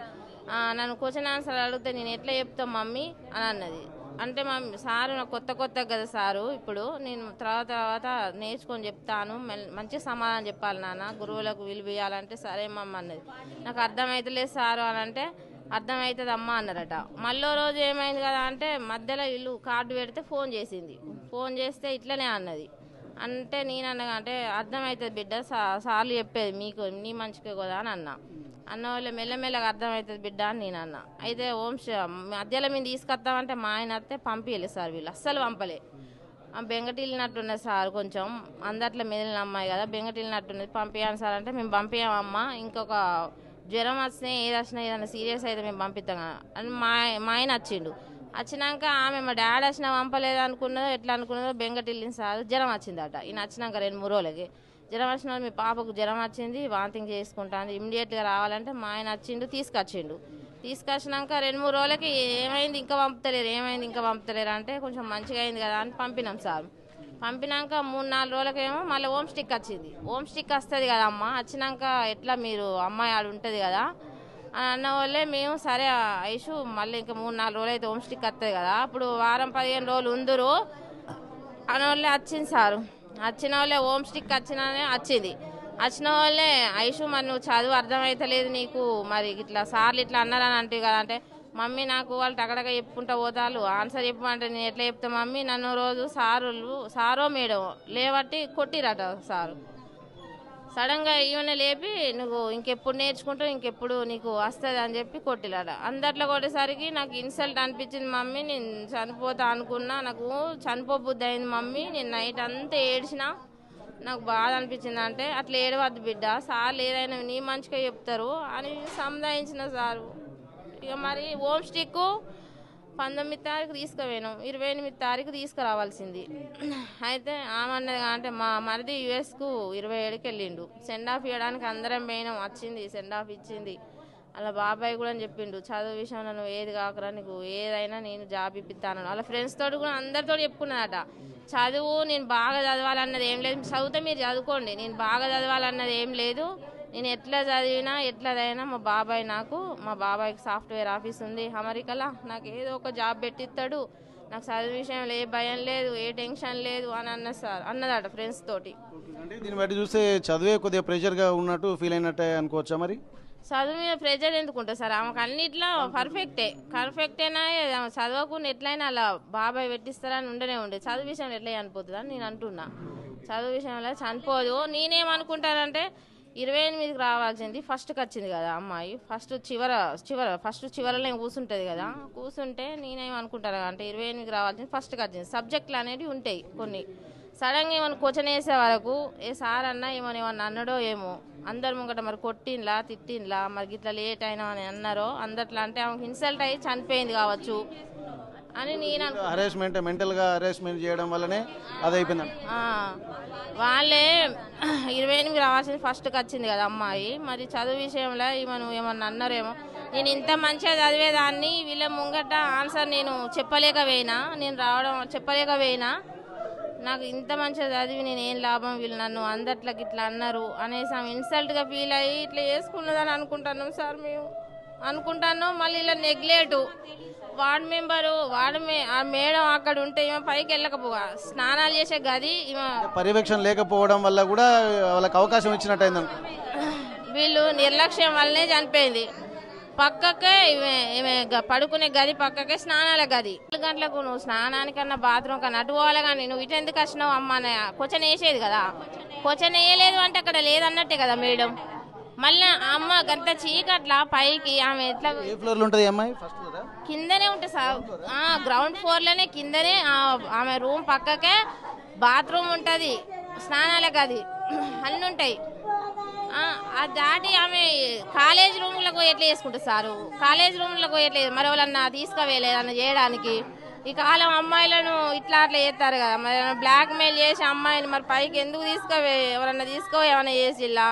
నన్ను క్వశ్చన్ ఆన్సర్ అడిగితే నేను ఎట్లా చెప్తాం మమ్మీ అని అన్నది. అంటే మా సారు నాకు కొత్త కదా సారు, ఇప్పుడు నేను తర్వాత నేర్చుకొని చెప్తాను, మంచిగా సమాధానం చెప్పాలి నాన్న, గురువులకు విలువ ఇవ్వాలంటే సరే మమ్మ అన్నది. నాకు అర్థమవుతలేదు సారు అని అంటే అర్థమవుతుంది అమ్మ అన్నారట. మళ్ళీ రోజు ఏమైంది కదా అంటే మధ్యలో ఇల్లు కార్డు పెడితే ఫోన్ చేసింది, ఫోన్ చేస్తే ఇట్లనే అన్నది. అంటే నేను అన్నగా అంటే అర్థమవుతుంది బిడ్డ, సార్లు చెప్పేది మీకు నీ మంచిగా కదా అని అన్న వాళ్ళు మెల్లమెల్లగా అర్థమవుతుంది బిడ్డ అని నేను అన్న. అయితే మధ్యలో మేము తీసుకొస్తామంటే మా ఆయన వస్తే పంపించలేదు సార్, వీళ్ళు అస్సలు పంపలే. బెంగటిల్లినట్టున్నది సార్, కొంచెం అందట్లో మెదిలిన అమ్మాయి కదా బెంగటిల్లినట్టున్నది, పంపించాను సార్ అంటే మేము పంపించామమ్మా, ఇంకొక జ్వరం వచ్చినాయి ఏది వచ్చినా ఏదైనా సీరియస్ అయితే మేము పంపిస్తాం అని మా ఆయన వచ్చిండు. వచ్చినాక ఆమె మా డాడీ వచ్చినా పంపలేదు అనుకున్నదో ఎట్లా అనుకున్నదో బెంగటిల్లింది సార్, జ్వరం వచ్చిందట. ఈయన వచ్చినాక 2-3 రోజులకి జ్వరం వచ్చిన మీ పాపకు జ్వరం వచ్చింది, వాంతింగ్ చేసుకుంటాను, ఇమ్మీడియట్గా రావాలంటే మా ఆయన వచ్చిండు, తీసుకొచ్చినాక 2-3 రోజులకి ఏమైంది ఇంకా పంపుతలేరు అంటే కొంచెం మంచిగా అయింది కదా అని పంపినాం సార్. పంపినాక 3-4 రోజులకేమో మళ్ళీ హోమ్ స్టిక్ వచ్చింది. హోమ్ స్టిక్ వస్తుంది కదా అమ్మ, వచ్చినాక ఎట్లా మీరు అమ్మాయి ఆడు ఉంటుంది కదా అని అన్న వాళ్ళే మేము సరే ఐషు మళ్ళీ ఇంకా 3-4 రోజులు అయితే హోమ్ స్టిక్ వస్తుంది కదా, అప్పుడు వారం 15 రోజులు ఉందరు అని వాళ్ళే వచ్చింది సారు. వచ్చిన వాళ్ళే హోమ్ స్టిక్ వచ్చింది. వచ్చిన వాళ్ళే ఐషు మరి నువ్వు చదువు అర్థమవుతలేదు నీకు, మరి ఇట్లా సార్లు ఇట్లా అన్నారని అంటే కదా అంటే, మమ్మీ నాకు వాళ్ళు టగడగ చెప్పుకుంటా పోతారు, ఆన్సర్ చెప్పమంటే నేను ఎట్లా చెప్తా మమ్మీ, నన్ను రోజు సారో మేడం లేవట్టి కొట్టిరట సారు. సడన్గా ఈవెన లేపి నువ్వు ఇంకెప్పుడు నేర్చుకుంటావు, ఇంకెప్పుడు నీకు వస్తుంది అని చెప్పి కొట్టిలాట. అందట్లో కొట్టేసరికి నాకు ఇన్సల్ట్ అనిపించింది మమ్మీ, నేను చనిపోతా అనుకున్నా, నాకు చనిపోబుద్ధి అయింది మమ్మీ, నేను నైట్ అంతా ఏడ్చినా, నాకు బాధ అనిపించింది. అంటే అట్లా ఏడవద్దు బిడ్డ, సార్లు ఏదైనా నీ మంచిగా చెప్తారు అని సంధాయించిన సారు. ఇక మరి హోమ్ స్టిక్ 19 తారీఖు తీసుకుపోయాను, 28 తారీఖు తీసుకురావాల్సింది. అయితే ఆమన్నది అంటే మా మరిది యుఎస్కు 27కి వెళ్ళిండు, సెండ్ ఆఫ్ ఇవ్వడానికి అందరం పోయినాం, వచ్చింది సెండ్ ఆఫ్ ఇచ్చింది. అలా బాబాయ్ కూడా చెప్పిండు, చదువు విషయంలో నువ్వు ఏది కాకరా, నీకు ఏదైనా నేను జాబ్ ఇప్పిస్తాను. వాళ్ళ ఫ్రెండ్స్ తోటి కూడా అందరితో చెప్పుకున్నదట, చదువు నేను బాగా చదవాలన్నది ఏం లేదు, చదివితే మీరు చదువుకోండి, నేను బాగా చదవాలన్నది ఏం లేదు, నేను ఎట్లా చదివినా ఎట్లదైనా మా బాబాయ్కి సాఫ్ట్వేర్ ఆఫీస్ ఉంది అమెరికాలో, నాకు ఏదో ఒక జాబ్ పెట్టిస్తాడు, నాకు చదువు విషయంలో ఏ భయం లేదు, ఏ టెన్షన్ లేదు అని అన్నదట ఫ్రెండ్స్ తోటి. అంటే దీన్ని బట్టి చూస్తే చదివే కొద్దిగా ప్రెషర్గా ఉన్నట్టు ఫీల్ అయినట్టే అనుకోవచ్చా? మరి చదువు మీద ప్రెజర్ ఎందుకుంటుంది సార్, ఆమెకు అన్నిట్లో పర్ఫెక్టేనా, చదవకుండా ఎట్లయినా అలా బాబాయ్ పెట్టిస్తారని ఉండే చదువు విషయంలో ఎట్లా చనిపోతుంది అని నేను అంటున్నా. చదువు విషయంలో చనిపోదు. నేనేమనుకుంటానంటే 28కి రావాల్సింది ఫస్ట్కి వచ్చింది కదా అమ్మాయి, ఫస్ట్ చివరలో కూర్చుంటుంది కదా, కూర్చుంటే నేనేమనుకుంటాను అంటే 28కి రావాల్సింది ఫస్ట్కి వచ్చింది. సబ్జెక్టులు అనేవి ఉంటాయి కొన్ని, సడన్గా ఏమైనా క్వశ్చన్ వేసే వరకు ఏ సార్ అన్నా ఏమన్నా అన్నాడో ఏమో, అందరు ముంగట మరి కొట్టిన్లా తిట్టిన్లా, మరి ఇట్లా లేట్ అయినా అని అన్నారో అందట్లా, అంటే ఆమెకు ఇన్సల్ట్ అయ్యి చనిపోయింది కావచ్చు అని నేను హరాస్మెంట్, మెంటల్గా హరాస్మెంట్ చేయడం వల్లనే అది అయిపోయింది. వాళ్ళే 28కి రావాల్సింది ఫస్ట్కి వచ్చింది కదా అమ్మాయి, మరి చదువు విషయంలో ఏమన్నా అన్నారేమో, నేను ఇంత మంచిగా చదివేదాన్ని వీళ్ళ ముంగట ఆన్సర్ నేను చెప్పలేకపోయినా, నాకు ఇంత మంచిగా చదివి నేను ఏం లాభం, వీళ్ళు నన్ను అందట్లకి ఇట్లా అన్నారు అనేసి ఆమె ఇన్సల్ట్గా ఫీల్ అయ్యి ఇట్లా చేసుకున్నదని అనుకుంటున్నాం సార్ మేము అనుకుంటాను. మళ్ళీ ఇలా నెగ్లెక్ట్ వార్డ్ మెంబరు ఆ మేడం అక్కడ ఉంటే ఈమె పైకి వెళ్ళకపోగా, స్నానాలు చేసే గది పర్యవేక్షణ లేకపోవడం వల్ల కూడా వాళ్ళకి అవకాశం ఇచ్చినట్టు అయింది. వీళ్ళు నిర్లక్ష్యం వల్లనే చనిపోయింది. పక్కకే ఈమె పడుకునే గది పక్కకే స్నానాల గది. 4 గంటలకు నువ్వు స్నానానికన్నా బాత్రూమ్ కన్నా అటు పోవాలి, కానీ నువ్వు ఇటు ఎందుకు వచ్చినావు అమ్మ క్వశ్చన్ వేసేది కదా, క్వశ్చన్ వేయలేదు అంటే అక్కడ లేదన్నట్టే కదా మేడం. మళ్ళీ అమ్మ గంత చీకట్లా పైకి ఆమె ఎట్లా కిందనే ఉంటుంది సార్, గ్రౌండ్ ఫ్లోర్లోనే కిందనే ఆమె రూమ్ పక్కకే బాత్రూమ్ ఉంటుంది, స్నానాల గది అన్నీ ఉంటాయి. అది దాటి ఆమె కాలేజ్ రూమ్లకు ఎట్లా చేసుకుంటుంది సారు, కాలేజ్ రూమ్లకు ఎట్లా మరి వాళ్ళన్నా తీసుకువేయలేదన్న చేయడానికి. ఈ కాలం అమ్మాయిలను ఇట్లా అట్లా చేస్తారు కదా, మరి బ్లాక్ మెయిల్ చేసి అమ్మాయిని మరి పైకి ఎందుకు ఎవరన్నా ఏమన్నా చేసిల్లా,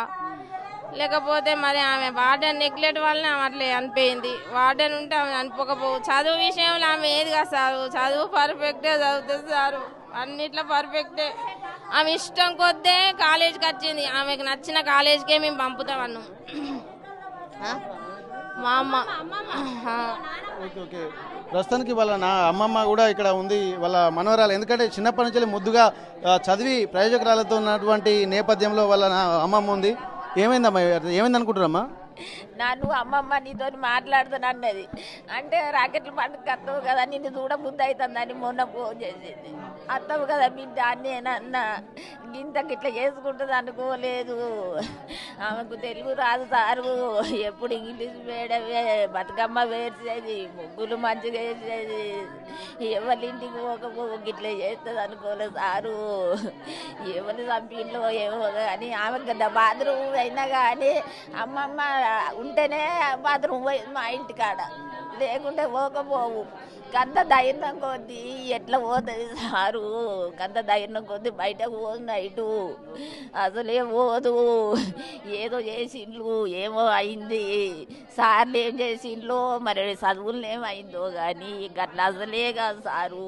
లేకపోతే మరి ఆమె వార్డెన్ నెగ్లెక్ట్ వల్లనే ఆమె అట్లా అనిపోయింది. వార్డెన్ ఉంటే ఆమె అనిపోకపోవు. చదువు విషయంలో ఆమె ఏది కాదు సారు, చదువు పర్ఫెక్టే చదువుతుంది సారు, అన్నిట్లో పర్ఫెక్టే. ఆమె ఇష్టం కొద్దే కాలేజీకి వచ్చింది, ఆమెకు నచ్చిన కాలేజీకే మేము పంపుతామన్నాం మా అమ్మ. ప్రస్తుతానికి వాళ్ళ అమ్మమ్మ కూడా ఇక్కడ ఉంది, వాళ్ళ మనవరాలు. ఎందుకంటే చిన్నప్పటి నుంచి ముద్దుగా చదివి ప్రయోజకురాలతో ఉన్నటువంటి నేపథ్యంలో వాళ్ళ అమ్మమ్మ ఉంది. ఏమైందమ్మా, ఏమైంది అనుకుంటున్నారమ్మా? నన్ను అమ్మమ్మ నీతో మాట్లాడుతాను అన్నది, అంటే రాకెట్లు పండుగ వస్తావు కదా, నిన్ను చూడబుద్ధి అవుతుందని మొన్న ఫోన్ చేసింది. వస్తావు కదా బిడ్డ అని నేనన్నా, గింతకి ఇట్లా చేసుకుంటుంది అనుకోలేదు. ఆమెకు తెలుగు రాదు సారు, ఎప్పుడు ఇంగ్లీష్ మేడమే, బతుకమ్మ వేసేది, ముగ్గులు మంచిగా వేసేది, ఎవరింటికి ఇట్లా చేస్తుంది అనుకోలేదు సారు. ఎవరు చంపిండ్లో ఏమో కానీ ఆమెకు బాత్రూమ్ అయినా కానీ అమ్మమ్మ ఉంటేనే బాత్రూమ్ పోయింది మా ఇంటికాడ, లేకుంటే పోకపోవు. కంత ధైర్యం కొద్ది ఎట్లా పోతుంది సారు, కంత ధైర్యం కొద్ది బయటకు పోదు నైటు, అసలే పోదు. ఏదో చేసిండ్లు ఏమో అయింది, సార్లు ఏం చేసిండ్లో మరి చదువులు ఏమైందో కానీ గట్లా అసలే కాదు సారు.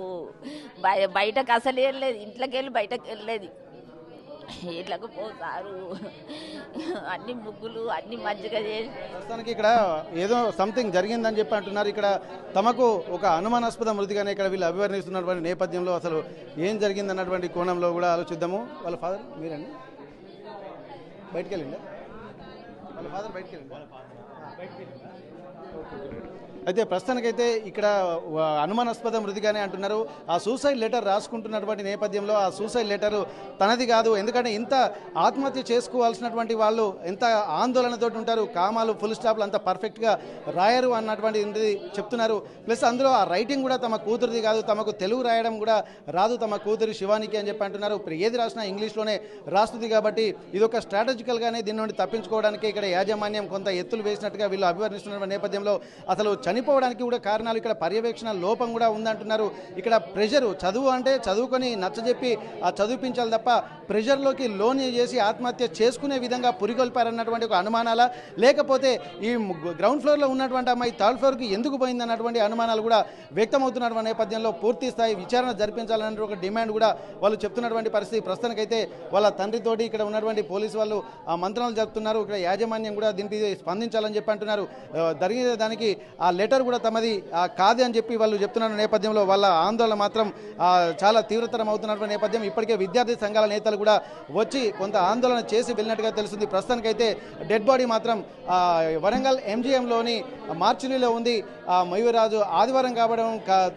బయటకు అసలు వెళ్ళలేదు, ఇంట్లోకి వెళ్ళి బయటకు వెళ్ళలేదు. ఇళ్ళకు పోతారు, అన్ని ముగ్గులు అన్ని మంచిగా చేసి. ప్రస్తుతానికి ఇక్కడ ఏదో సంథింగ్ జరిగిందని చెప్పి అంటున్నారు. ఇక్కడ తమకు ఒక అనుమానాస్పద మృతిగానే ఇక్కడ వీళ్ళు అభివర్ణిస్తున్నటువంటి నేపథ్యంలో అసలు ఏం జరిగింది అన్నటువంటి కోణంలో కూడా ఆలోచిద్దాము. వాళ్ళ ఫాదర్ మీరండి బయటికి వెళ్ళండి, వాళ్ళ ఫాదర్ బయటికి వెళ్ళండి. అయితే ప్రస్తుతానికైతే ఇక్కడ అనుమానాస్పద మృతిగానే అంటున్నారు. ఆ సూసైడ్ లెటర్ రాసుకుంటున్నటువంటి నేపథ్యంలో ఆ సూసైడ్ లెటర్ తనది కాదు, ఎందుకంటే ఇంత ఆత్మహత్య చేసుకోవాల్సినటువంటి వాళ్ళు ఎంత ఆందోళనతో ఉంటారు, కామాలు ఫుల్ స్టాప్లు అంత పర్ఫెక్ట్గా రాయరు అన్నటువంటి చెప్తున్నారు. ప్లస్ అందులో ఆ రైటింగ్ కూడా తమ కూతురిది కాదు, తమకు తెలుగు రాయడం కూడా రాదు తమ కూతురి శివానికి అని చెప్పి అంటున్నారు. ఏది రాసినా ఇంగ్లీష్లోనే రాస్తుంది కాబట్టి ఇదొక స్ట్రాటజికల్గానే దీని నుండి తప్పించుకోవడానికి ఇక్కడ యాజమాన్యం కొంత ఎత్తులు వేసినట్టుగా వీళ్ళు అభివర్ణిస్తున్న నేపథ్యంలో అసలు చనిపోవడానికి కూడా కారణాలు ఇక్కడ పర్యవేక్షణ లోపం కూడా ఉందంటున్నారు. ఇక్కడ ప్రెషరు, చదువు అంటే చదువుకొని నచ్చజెప్పి ఆ చదివించాలి తప్ప ప్రెషర్లోకి లోన్ చేసి ఆత్మహత్య చేసుకునే విధంగా పురికొల్పారన్నటువంటి ఒక అనుమానాల, లేకపోతే ఈ గ్రౌండ్ ఫ్లోర్లో ఉన్నటువంటి అమ్మాయి థర్డ్ ఫ్లోర్కి ఎందుకు పోయింది అన్నటువంటి అనుమానాలు కూడా వ్యక్తమవుతున్నటువంటి నేపథ్యంలో పూర్తి స్థాయి విచారణ జరిపించాలన్న ఒక డిమాండ్ కూడా వాళ్ళు చెప్తున్నటువంటి పరిస్థితి. ప్రస్తుతానికైతే వాళ్ళ తండ్రితోటి ఇక్కడ ఉన్నటువంటి పోలీసు వాళ్ళు ఆ మంత్రాలు జరుపుతున్నారు. ఇక్కడ యాజమాన్యం కూడా దీనికి స్పందించాలని చెప్పి అంటున్నారు. జరిగిన దానికి ఆ లెటర్ కూడా తమది కాదు అని చెప్పి వాళ్ళు చెప్తున్న నేపథ్యంలో వాళ్ళ ఆందోళన మాత్రం చాలా తీవ్రతరం అవుతున్నటువంటి నేపథ్యం. ఇప్పటికే విద్యార్థి సంఘాల నేతలు కూడా వచ్చి కొంత ఆందోళన చేసి వెళ్ళినట్టుగా తెలుస్తుంది. ప్రస్తుతానికైతే డెడ్ బాడీ మాత్రం వరంగల్ ఎంజీఎంలోని మార్చిలో ఉంది. మయూరాజు ఆదివారం కావడం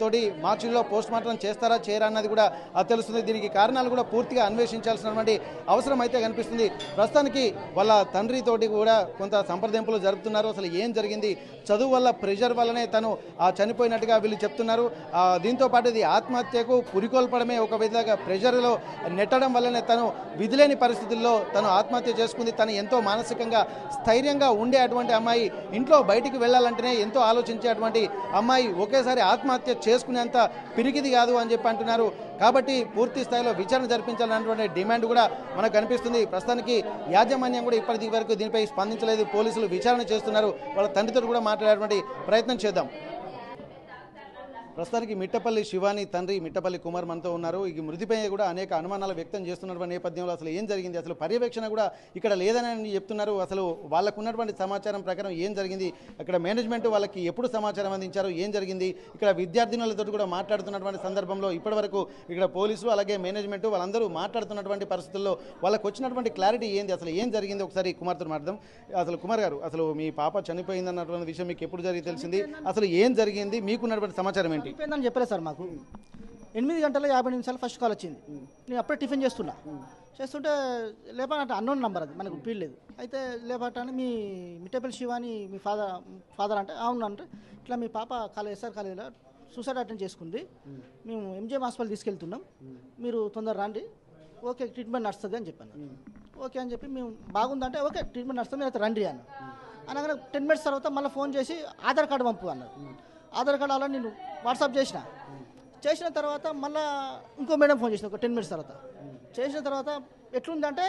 తోటి మార్చిలో పోస్ట్ మార్టం చేస్తారా చేయరా అన్నది కూడా తెలుస్తుంది. దీనికి కారణాలు కూడా పూర్తిగా అన్వేషించాల్సినటువంటి అవసరం అయితే కనిపిస్తుంది. ప్రస్తుతానికి వాళ్ళ తండ్రితోటి కూడా కొంత సంప్రదింపులు జరుపుతున్నారు. అసలు ఏం జరిగింది, చదువు వల్ల ప్రెషర్ వల్లనే తను చనిపోయినట్టుగా వీళ్ళు చెప్తున్నారు. దీంతో పాటు ఇది ఆత్మహత్యకు పురికొల్పడమే, ఒక విధంగా ప్రెషర్లో నెట్టడం వల్లనే తను విధిలేని పరిస్థితుల్లో తను ఆత్మహత్య చేసుకుంది. తను ఎంతో మానసికంగా స్థైర్యంగా ఉండే అటువంటి అమ్మాయి, ఇంట్లో బయటికి వెళ్ళాలంటేనే ఎంతో ఆలోచించేటువంటి అమ్మాయి ఒకేసారి ఆత్మహత్య చేసుకునేంత పిరికిది కాదు అని చెప్పి అంటున్నారు. కాబట్టి పూర్తి స్థాయిలో విచారణ జరిపించాలన్నటువంటి డిమాండ్ కూడా మనకు కనిపిస్తుంది. ప్రస్తుతానికి యాజమాన్యం కూడా ఇప్పటి వరకు దీనిపై స్పందించలేదు. పోలీసులు విచారణ చేస్తున్నారు. వాళ్ళ తండ్రితో కూడా మాట్లాడేటువంటి ప్రయత్నం చేద్దాం. ప్రస్తుతానికి మిట్టపల్లి శివాని తండ్రి మిట్టపల్లి కుమార్ మనతో ఉన్నారు. ఈ మృతిపై కూడా అనేక అనుమానాలు వ్యక్తం చేస్తున్నటువంటి నేపథ్యంలో అసలు ఏం జరిగింది, అసలు పర్యవేక్షణ కూడా ఇక్కడ లేదని చెప్తున్నారు. అసలు వాళ్ళకు ఉన్నటువంటి సమాచారం ప్రకారం ఏం జరిగింది, అక్కడ మేనేజ్మెంట్ వాళ్ళకి ఎప్పుడు సమాచారం అందించారు, ఏం జరిగింది, ఇక్కడ విద్యార్థినులతో కూడా మాట్లాడుతున్నటువంటి సందర్భంలో ఇప్పటివరకు ఇక్కడ పోలీసులు అలాగే మేనేజ్మెంట్ వాళ్ళందరూ మాట్లాడుతున్నటువంటి పరిస్థితుల్లో వాళ్ళకు వచ్చినటువంటి క్లారిటీ ఏంది, అసలు ఏం జరిగింది ఒకసారి కుమార్తో మాట్లాడదాం. అసలు కుమార్ గారు, అసలు మీ పాప చనిపోయింది అన్నటువంటి విషయం మీకు ఎప్పుడు జరిగి తెలిసింది, అసలు ఏం జరిగింది, మీకున్నటువంటి సమాచారం ఏంటి? అయిపోయిందని చెప్పలేదు సార్. మాకు 8 గంటల 50 నిమిషాలు ఫస్ట్ కాల్ వచ్చింది. నేను అప్పుడే టిఫిన్ చేస్తుంటే లేపనంటే అన్నోన్ నంబర్, అది మనకు పీడలేదు. అయితే లేపటాన్ని మీ మిట్టపల్లి శివాని మీ ఫాదర్ అంటే అవును అంటే, ఇట్లా మీ పాప ఎస్ఆర్ కాలేజీలో సూసైడ్ అటెంప్ట్ చేసుకుంది, మేము ఎంజిఎం హాస్పిటల్ తీసుకెళ్తున్నాం, మీరు తొందర రండి, ఓకే ట్రీట్మెంట్ నడుస్తుంది అని చెప్పాను. ఓకే అని చెప్పి మేము బాగుందంటే ఓకే ట్రీట్మెంట్ నడుస్తుంది, మీరు అయితే రండి అన్న. అనగానే 10 మినిట్స్ తర్వాత మళ్ళీ ఫోన్ చేసి ఆధార్ కార్డు పంపు అన్నారు. ఆధార్ కార్డు అలా నేను వాట్సాప్ చేసిన తర్వాత మళ్ళీ ఇంకో మేడం ఫోన్ చేసిన ఒక 10 మినిట్స్ తర్వాత. చేసిన తర్వాత ఎట్లుందంటే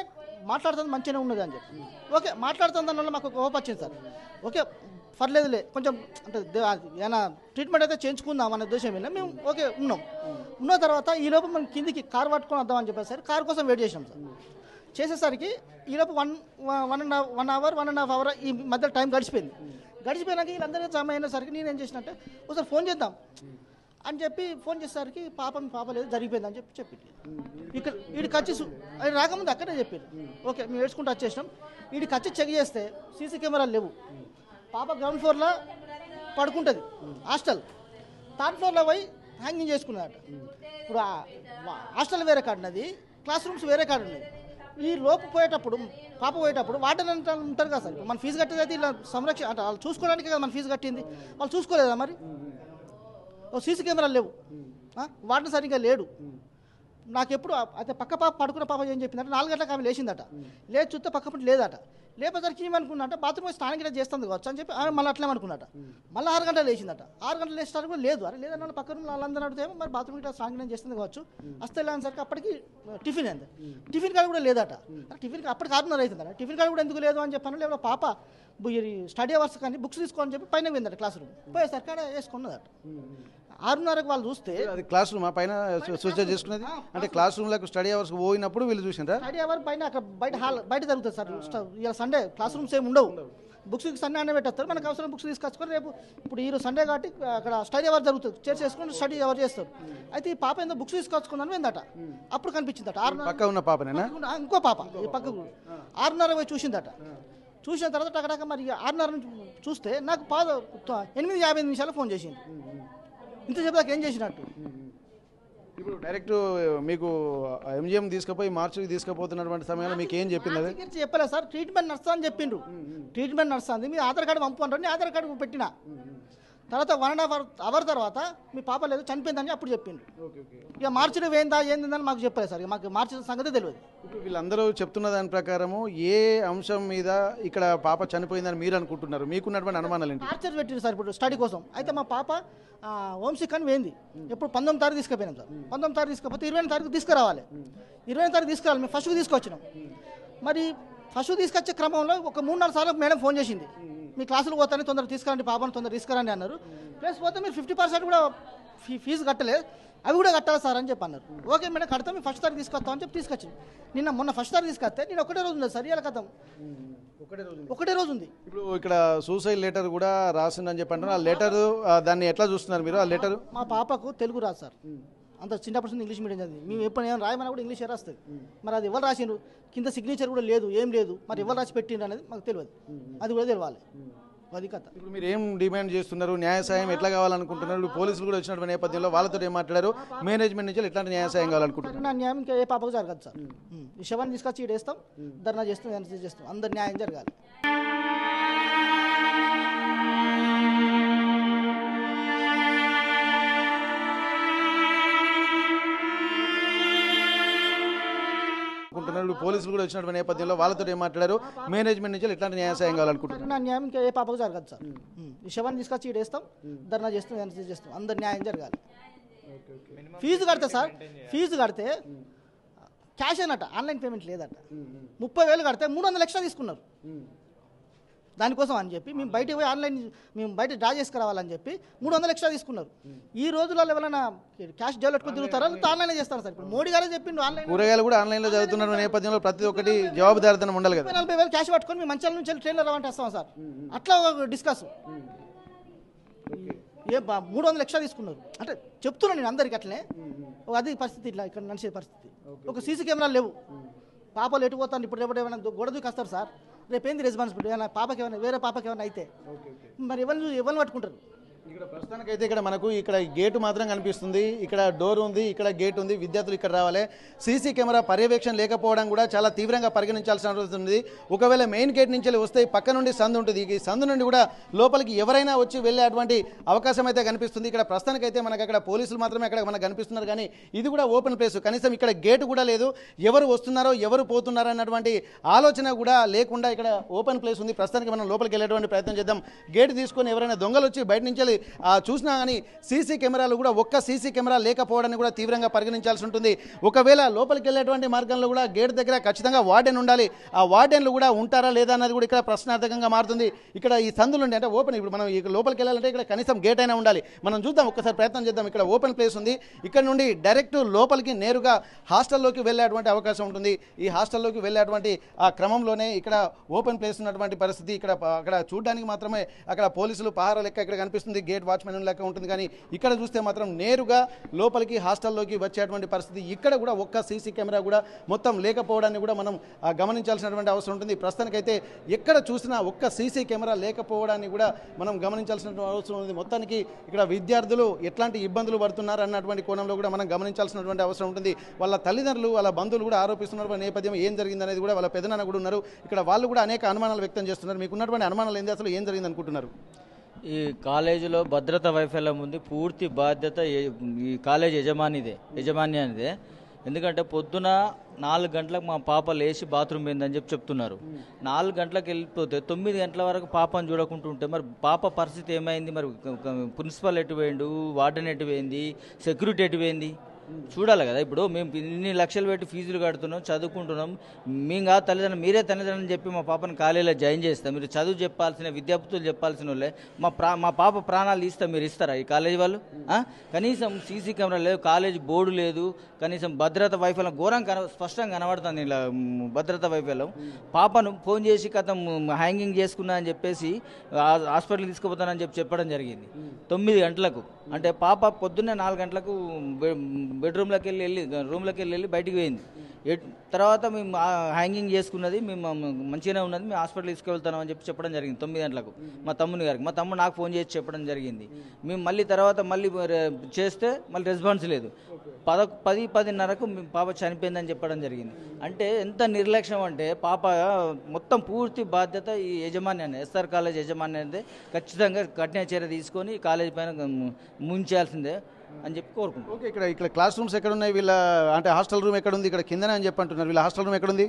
మాట్లాడుతుంది మంచిగానే ఉన్నది అని చెప్పి, ఓకే మాట్లాడుతుంది దానివల్ల మాకు ఒక హోప్ వచ్చింది సార్. ఓకే పర్లేదులే కొంచెం అంటే ఏమైనా ట్రీట్మెంట్ అయితే చేయించుకుందాం అనే ఉద్దేశం వెళ్ళాం మేము. ఓకే ఉన్న తర్వాత ఈలోపు మనం కిందికి కారు పట్టుకొని వద్దామని చెప్పేసరి కారు కోసం వెయిట్ చేసినాం సార్. చేసేసరికి ఈలోపు 1.5 అవర్ ఈ మధ్య టైం గడిచిపోయినాక వీళ్ళందరూ జమ అయినసరికి నేను ఏం చేసినట్టే ఒకసారి ఫోన్ చేద్దాం అని చెప్పి ఫోన్ చేసేసరికి పాప లేదు జరిగిపోయింది అని చెప్పి ఇక్కడ వీడికి వచ్చి రాకముందు అక్కడే చెప్పారు. ఓకే మేము ఏడ్చుకుంటూ వచ్చేసినాం. వీడికి వచ్చి చెక్ చేస్తే సీసీ కెమెరాలు లేవు. పాప గ్రౌండ్ ఫ్లోర్లో పడుకుంటుంది, హాస్టల్ 3rd ఫ్లోర్లో పోయి హ్యాంగింగ్ చేసుకున్నదట. ఇప్పుడు హాస్టల్ వేరే కాడున్నది, క్లాస్ రూమ్స్ వేరే కాడున్నది. ఈ లోపు పాప పోయేటప్పుడు వాటర్ ఉంటారు కదా సార్, మన ఫీజు కట్టేది అయితే ఇలా సంరక్షణ అంటే వాళ్ళు చూసుకోవడానికి కదా మన ఫీజు కట్టింది, వాళ్ళు చూసుకోలేదా మరి? సీసీ కెమెరాలు లేవు, వాటర్ సరిగ్గా లేడు. నాకు ఎప్పుడు అయితే పక్క పాప పడుకున్న పాప ఏం చెప్పిందంటే 4 గంటలకు ఆమె లేచిందట. లేచి చూస్తే పక్క పుట్టి లేదట. లేపేసరికి ఏమనుకున్నట్ట బాత్రూమ్ స్నానం గిట్లా చేస్తుంది కావచ్చు అని చెప్పి ఆమె మళ్ళీ అట్లే అనుకున్నట. మళ్ళీ 6 గంటలు లేచిందట. 6 గంటలు లేచినట్టు కూడా లేదు. అరే లేదన్న పక్కన వాళ్ళందరూ అడిగితే మరి బాత్రూమ్ గిట్లా స్నానం చేస్తుంది కావచ్చు వస్తే వెళ్ళేసరికి అప్పటికి టిఫిన్ అయింది. టిఫిన్ కాడ కూడా లేదట. టిఫిన్ అప్పటికి 6:30 అవుతుందట. టిఫిన్ కాడ కూడా ఎందుకు లేదు అని చెప్పాను. లేదా పాప స్టడీ అవర్స్ కానీ బుక్స్ తీసుకోని చెప్పి పైన పోయిందట క్లాస్ రూమ్. పోయేసరికి అక్కడ వేసుకున్నదట. 6:30కు వాళ్ళు చూస్తే అది క్లాస్ రూమ్ పైన సూచన చేసుకున్నది అంటే క్లాస్ రూమ్ లకు స్టడీ అవర్స్ పోయినప్పుడు వీళ్ళు చూసినారా? స్టడీ అవర్ పైన అక్కడ బయట జరుగుతుంది సార్. ఇలా సండే క్లాస్ రూమ్స్ ఏమి ఉండవు. బుక్స్ సండే అనే పెట్టేస్తారు. మనకు అవసరం బుక్స్ తీసుకొచ్చుకొని రేపు ఇప్పుడు ఈరోజు సండే కాబట్టి అక్కడ స్టడీ అవర్ జరుగుతుంది. చర్చ చేసుకుని స్టడీ అవర్ చేస్తారు. అయితే ఈ పాప ఏందో బుక్స్ తీసుకొచ్చుకుందని పోయిందట. అప్పుడు కనిపించిందట. 6:30 పక్క ఉన్న పాపనేనా? ఇంకో పాప ఈ పక్కకు 6:30 పోయి చూసిందట. చూసిన తర్వాత అక్కడ మరి 6:30 చూస్తే నాకు 8:58 ఫోన్ చేసింది. ఇంత చెప్పాక ఏం చేసినట్టు. ఇప్పుడు డైరెక్ట్ మీకు ఎంజిఎం తీసుకుపోయి మార్చికి తీసుకుపోతున్నటువంటి సమయంలో మీకు ఏం చెప్పింది? అది చెప్పలేదు సార్. ట్రీట్మెంట్ నడుస్తా అని చెప్పిండ్రు. ట్రీట్మెంట్ నడుస్తుంది. మీ ఆధార్ కార్డు పంపు అంటారు. ఆధార్ కార్డు పెట్టిన తర్వాత 1.5 అవర్ తర్వాత మీ పాప లేదు చనిపోయిందని అప్పుడు చెప్పిండు. ఇక మార్చిలో ఏందని మాకు చెప్పలేదు సార్. మాకు మార్చిన సంగతి తెలియదు. ఇప్పుడు వీళ్ళందరూ చెప్తున్న దాని ప్రకారము ఏ అంశం మీద ఇక్కడ పాప చనిపోయిందని మీరు అనుకుంటున్నారు? మీకున్నటువంటి అనుమానాలు ఏంటి? టార్చర్ పెట్టింది సార్ ఇప్పుడు స్టడీ కోసం. అయితే మా పాప హోమ్సిక్ అని పోయింది. ఎప్పుడు 19వ తారీఖు తీసుకుపోయినాం సార్. 19వ తారీఖు తీసుకపోతే 20వ తారీఖు తీసుకురావాలి. 20వ తారీఖు తీసుకురావాలి. మేము ఫస్ట్కి తీసుకొచ్చినాం. మరి ఫస్ట్ తీసుకొచ్చే క్రమంలో ఒక 3-4 సార్లు మేడం ఫోన్ చేసింది. మీ క్లాసులు పోతానే తొందరగా తీసుకురండి పాపను తొందరగా తీసుకురండి అన్నారు. ప్లస్ పోతే మీరు 50% కూడా ఫీజు కట్టలేదు, అవి కూడా కట్టాలి సార్ అని చెప్పి అన్నారు. ఓకే మేడం కడతాం, మేము ఫస్ట్ తారీఖు తీసుకొస్తామని చెప్పి తీసుకొచ్చింది. మొన్న ఫస్ట్ తారీఖు తీసుకొస్తే నేను ఒకటే రోజు ఉంది సార్. ఇలా కథం ఒకటే రోజు ఉంది. ఇప్పుడు ఇక్కడ సూసైడ్ లెటర్ కూడా రాసిందని చెప్పి అంటారు. ఆ లెటర్ దాన్ని ఎట్లా చూస్తున్నారు మీరు? ఆ లెటర్ మా పాపకు తెలుగు రాదు సార్. అంత చిన్నప్పటి ఇంగ్లీష్ మీడియం చదివి మేము ఎప్పుడు ఏమైనా రాయమన్నా కూడా ఇంగ్లీష్ రాస్తుంది. మరి అది ఎవరు రాసిండ్రు? కింద సిగ్నేచర్ కూడా లేదు, ఏం లేదు. మరి ఎవరు రాసి పెట్టిండ్రు అనేది మాకు తెలియదు. అది కూడా తెలియాలి. అది కథ. ఇప్పుడు మీరు ఏం డిమాండ్ చేస్తున్నారు? న్యాయ సాయం ఎట్లా కావాలనుకుంటున్నారు? ఇప్పుడు పోలీసులు కూడా వచ్చినటువంటి నేపథ్యంలో వాళ్ళతో ఏం మాట్లాడారు? మేనేజ్మెంట్ నుంచి ఎట్లాంటి న్యాయ సాయం కావాలనుకుంటున్నారు? నా న్యాయం ఇంకా ఏ పాపకు జరగదు సార్. ఈ శవాన్ని తీసుకొచ్చి ఇడేస్తాం, ధర్నా చేస్తాం, అందరు న్యాయం జరగాలి. పోలీసులు కూడా వచ్చినటువంటి నేపథ్యంలో వాళ్ళతో ఏం మాట్లాడారు? మేనేజ్మెంట్ నుంచి ఎట్లాంటి న్యాయ సాయం కావాలనుకుంటున్నారు? నా న్యాయం ఇంకా ఏ పాపకు జరగదు సార్. ఈ శవాన్ని తీసుకొచ్చి ఇడేస్తాం, ధర్నా చేస్తాం, అందరు న్యాయం జరగాలి. ఫీజు కడితే సార్, ఫీజు కడితే క్యాష్ అనట, ఆన్లైన్ పేమెంట్ లేదట. 30,000 కడితే 300 లక్షలు తీసుకున్నారు. దానికోసం అని చెప్పి మేము బయటకు పోయి ఆన్లైన్ మేము బయట డ్రా చేసుకురావాలని చెప్పి 300 లక్షలు తీసుకున్నారు. ఈ రోజులలో ఎవరైనా క్యాష్ డెవలప్ తిరుగుతారా? ఆన్లైన్ చేస్తారు సార్. ఇప్పుడు మోడీ గారే చెప్పిండు ఆన్లైన్. కూరగాయలు కూడా ఆన్లైన్లో చదువుతున్న నేపథ్యంలో ప్రతి ఒక్కటి జవాబుదారితనం ఉండాలి కదా. 40,000 క్యాష్ పట్టుకొని మేము మంచాల నుంచి ట్రైన్లో రావంటే వస్తాం సార్. అట్లా డిస్కస్ 300 లక్షలు తీసుకున్నారు అంటే చెప్తున్నాను నేను అందరికి. అట్లనే అది పరిస్థితి. ఇట్లా ఇక్కడ నడిచే పరిస్థితి. ఒక సీసీ కెమెరాలు లేవు. పాపలు ఎటు పోతాను ఇప్పుడు రేపు ఏమైనా గొడవ దూకి వస్తారు సార్. రేపేంది రెస్పాన్సిబిలిటీ? ఏమైనా పాపకి ఏమైనా వేరే పాపకి ఏమైనా అయితే మరి ఎవరిని పట్టుకుంటారు? ఇక్కడ ప్రస్తుతానికైతే ఇక్కడ మనకు ఇక్కడ గేటు మాత్రం కనిపిస్తుంది. ఇక్కడ డోర్ ఉంది, ఇక్కడ గేట్ ఉంది. విద్యార్థులు ఇక్కడ రావాలి. సీసీ కెమెరా పర్యవేక్షణ లేకపోవడం కూడా చాలా తీవ్రంగా పరిగణించాల్సిన అవసరం ఉంది. ఒకవేళ మెయిన్ గేట్ నుంచి వస్తే పక్క నుండి సందు ఉంటుంది. ఈ సందు నుండి కూడా లోపలికి ఎవరైనా వచ్చి వెళ్ళేటువంటి అవకాశం అయితే కనిపిస్తుంది. ఇక్కడ ప్రస్తుతానికైతే మనకు అక్కడ పోలీసులు మాత్రమే అక్కడ మనకు కనిపిస్తున్నారు. కానీ ఇది కూడా ఓపెన్ ప్లేస్. కనీసం ఇక్కడ గేటు కూడా లేదు. ఎవరు వస్తున్నారో ఎవరు పోతున్నారో అన్నటువంటి ఆలోచన కూడా లేకుండా ఇక్కడ ఓపెన్ ప్లేస్ ఉంది. ప్రస్తుతానికి మనం లోపలికి వెళ్ళేటువంటి ప్రయత్నం చేద్దాం. గేట్ తీసుకొని ఎవరైనా దొంగలు వచ్చి బయట నుంచి చూసినా కానీ సీసీ కెమెరాలు కూడా ఒక్క సీసీ కెమెరా లేకపోవడాన్ని కూడా తీవ్రంగా పరిగణించాల్సి ఉంటుంది. ఒకవేళ లోపలికి వెళ్ళేటువంటి మార్గంలో కూడా గేట్ దగ్గర ఖచ్చితంగా వార్డెన్ ఉండాలి. ఆ వార్డెన్లు కూడా ఉంటారా లేదా అన్నది కూడా ఇక్కడ ప్రశ్నార్థకంగా మారుతుంది. ఇక్కడ ఈ సందులు ఉండి అంటే ఓపెన్, ఇప్పుడు మనం లోపలికి వెళ్ళాలంటే ఇక్కడ కనీసం గేట్ అయినా ఉండాలి. మనం చూద్దాం, ఒక్కసారి ప్రయత్నం చేద్దాం. ఇక్కడ ఓపెన్ ప్లేస్ ఉంది. ఇక్కడ నుండి డైరెక్ట్ లోపలికి నేరుగా హాస్టల్లోకి వెళ్ళేటువంటి అవకాశం ఉంటుంది. ఈ హాస్టల్లోకి వెళ్ళేటువంటి ఆ క్రమంలోనే ఇక్కడ ఓపెన్ ప్లేస్ ఉన్నటువంటి పరిస్థితి. అక్కడ చూడడానికి మాత్రమే అక్కడ పోలీసులు పహారా లెక్క ఇక్కడ కనిపిస్తుంది. గేట్ వాచ్మెన్ లెక్క ఉంటుంది. కానీ ఇక్కడ చూస్తే మాత్రం నేరుగా లోపలికి హాస్టల్లోకి వచ్చేటువంటి పరిస్థితి. ఇక్కడ కూడా ఒక్క సీసీ కెమెరా కూడా మొత్తం లేకపోవడాన్ని కూడా మనం గమనించాల్సినటువంటి అవసరం ఉంటుంది. ప్రస్తుతానికైతే ఎక్కడ చూసినా ఒక్క సీసీ కెమెరా లేకపోవడాన్ని కూడా మనం గమనించాల్సినటువంటి అవసరం ఉంది. మొత్తానికి ఇక్కడ విద్యార్థులు ఎట్లాంటి ఇబ్బందులు పడుతున్నారు అన్నటువంటి కోణంలో కూడా మనం గమనించాల్సినటువంటి అవసరం ఉంటుంది. వాళ్ళ తల్లిదండ్రులు వాళ్ళ బంధువులు కూడా ఆరోపిస్తున్న నేపథ్యం ఏం జరిగింది అనేది కూడా వాళ్ళ పెదనాన్న కూడా ఉన్నారు. ఇక్కడ వాళ్ళు కూడా అనేక అనుమానాలు వ్యక్తం చేస్తున్నారు. మీకు ఉన్నటువంటి అనుమానాలు ఏంది? అసలు ఏం జరిగింది అనుకుంటున్నారు? ఈ కాలేజీలో భద్రతా వైఫల్యం ఉంది. పూర్తి బాధ్యత ఈ కాలేజ్ యజమానిదే. ఎందుకంటే పొద్దున 4 గంటలకు మా పాప లేచి బాత్రూమ్ పోయిందని చెప్తున్నారు. 4 గంటలకు వెళ్ళిపోతే 9 గంటల వరకు పాపను చూడకుంటుంటే మరి పాప పరిస్థితి ఏమైంది? మరి ప్రిన్సిపల్ ఎటు పోయిండు, వార్డెన్ ఎటు పోయింది, సెక్యూరిటీ ఎటు పోయింది చూడాలి కదా. ఇప్పుడు మేము ఇన్ని లక్షలు పెట్టి ఫీజులు కడుతున్నాం, చదువుకుంటున్నాం. మేము కాదు తల్లిదండ్రులు, మీరే తల్లిదండ్రులు చెప్పి మా పాపను కాలేజీలో జాయిన్ చేస్తాం. మీరు చదువు చెప్పాల్సిన విద్యార్థులు చెప్పాల్సిన వాళ్ళే మా పాప ప్రాణాలు తీస్తే మీరు ఇస్తారా ఈ కాలేజీ వాళ్ళు? కనీసం సీసీ కెమెరా లేదు, కాలేజీ బోర్డు లేదు, కనీసం భద్రత వైఫల్యం ఘోరం స్పష్టంగా కనబడుతుంది. ఇలా భద్రత వైఫల్యం. పాపను ఫోన్ చేసి కథం హ్యాంగింగ్ చేసుకున్నా అని చెప్పేసి హాస్పిటల్కి తీసుకుపోతానని చెప్పడం జరిగింది 9 గంటలకు. అంటే పాప పొద్దున్నే 4 గంటలకు రూమ్లోకి వెళ్ళి బయటికి పోయింది. తర్వాత మేము హ్యాంగింగ్ చేసుకున్నది, మేము మంచిగానే ఉన్నది, మేము హాస్పిటల్ తీసుకెళ్తామని చెప్పడం జరిగింది 9 గంటలకు మా తమ్ముని గారికి. మా తమ్ముడు నాకు ఫోన్ చేసి చెప్పడం జరిగింది. మేము మళ్ళీ తర్వాత చేస్తే మళ్ళీ రెస్పాన్స్ లేదు. 10:30కు పాప చనిపోయిందని చెప్పడం జరిగింది. అంటే ఎంత నిర్లక్ష్యం అంటే పాప మొత్తం పూర్తి బాధ్యత ఈ యజమాన్యాన్ని, ఎస్ఆర్ కాలేజ్ యజమాన్యాన్ని ఖచ్చితంగా కఠిన చర్య తీసుకొని కాలేజీ పైన ముంచాల్సిందే అని చెప్పి కోరుకుంటాం. ఓకే, ఇక్కడ క్లాస్ రూమ్స్ ఎక్కడ ఉన్నాయి? వీళ్ళ అంటే హాస్టల్ రూమ్ ఎక్కడ ఉంది? ఇక్కడ కిందనే అని చెప్పి అంటున్నారు. వీళ్ళ హాస్టల్ రూమ్ ఎక్కడుంది?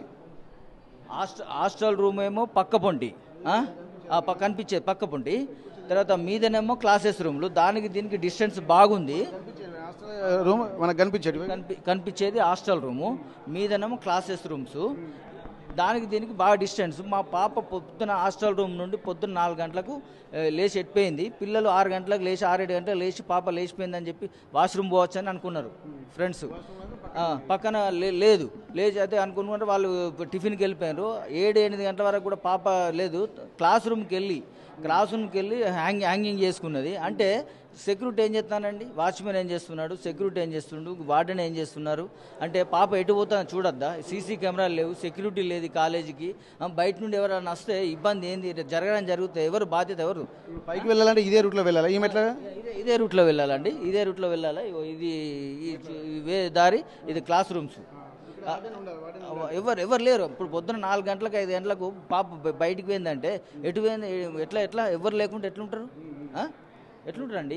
హాస్టల్ రూమ్ ఏమో పక్క పొంటి, కనిపించేది పక్క పొంటి. తర్వాత మీదనేమో క్లాసెస్ రూమ్లు, దానికి దీనికి డిస్టెన్స్ బాగుంది. రూమ్ మనకు కనిపించేది హాస్టల్ రూము, మీదనేమో క్లాసెస్ రూమ్స్, దానికి దీనికి బాగా డిస్టెన్స్. మా పాప పొద్దున హాస్టల్ రూమ్ నుండి పొద్దున్న 4 గంటలకు లేచి ఎట్టిపోయింది. పిల్లలు 6 గంటలకు లేచి 6-7 గంటలకు లేచి పాప లేచిపోయిందని చెప్పి వాష్రూమ్ పోవచ్చు అని అనుకున్నారు ఫ్రెండ్స్. పక్కన లేదు లేచి అయితే అనుకుంటే వాళ్ళు టిఫిన్కి వెళ్ళిపోయారు. 7-8 గంటల వరకు కూడా పాప లేదు. క్లాస్ రూమ్కి వెళ్ళి హ్యాంగింగ్ చేసుకున్నది. అంటే సెక్యూరిటీ ఏం చేస్తానండి, వాచ్మెన్ ఏం చేస్తున్నాడు, సెక్యూరిటీ ఏం చేస్తుండు, వార్డెన్ ఏం చేస్తున్నారు? అంటే పాప ఎటు పోతుందని చూడొద్దా? సీసీ కెమెరాలు లేవు, సెక్యూరిటీ లేదు కాలేజీకి. బయట నుండి ఎవరైనా వస్తే ఇబ్బంది ఏంది, జరగడం జరుగుతుంది. ఎవరు బాధ్యత? ఎవరు? పైకి వెళ్ళాలంటే ఇదే రూట్లో వెళ్ళాలి. ఇదే రూట్లో వెళ్ళాలండి, ఇదే రూట్లో వెళ్ళాలి. ఇది దారి, ఇది క్లాస్ రూమ్స్. ఎవరు లేరు. ఇప్పుడు పొద్దున్న 4 గంటలకు 5 గంటలకు పాప బయటికి పోయిందంటే ఎటు పోయింది? ఎట్లా ఎవరు లేకుంటే ఎట్లుంటారు? ఎట్లుంటారండి?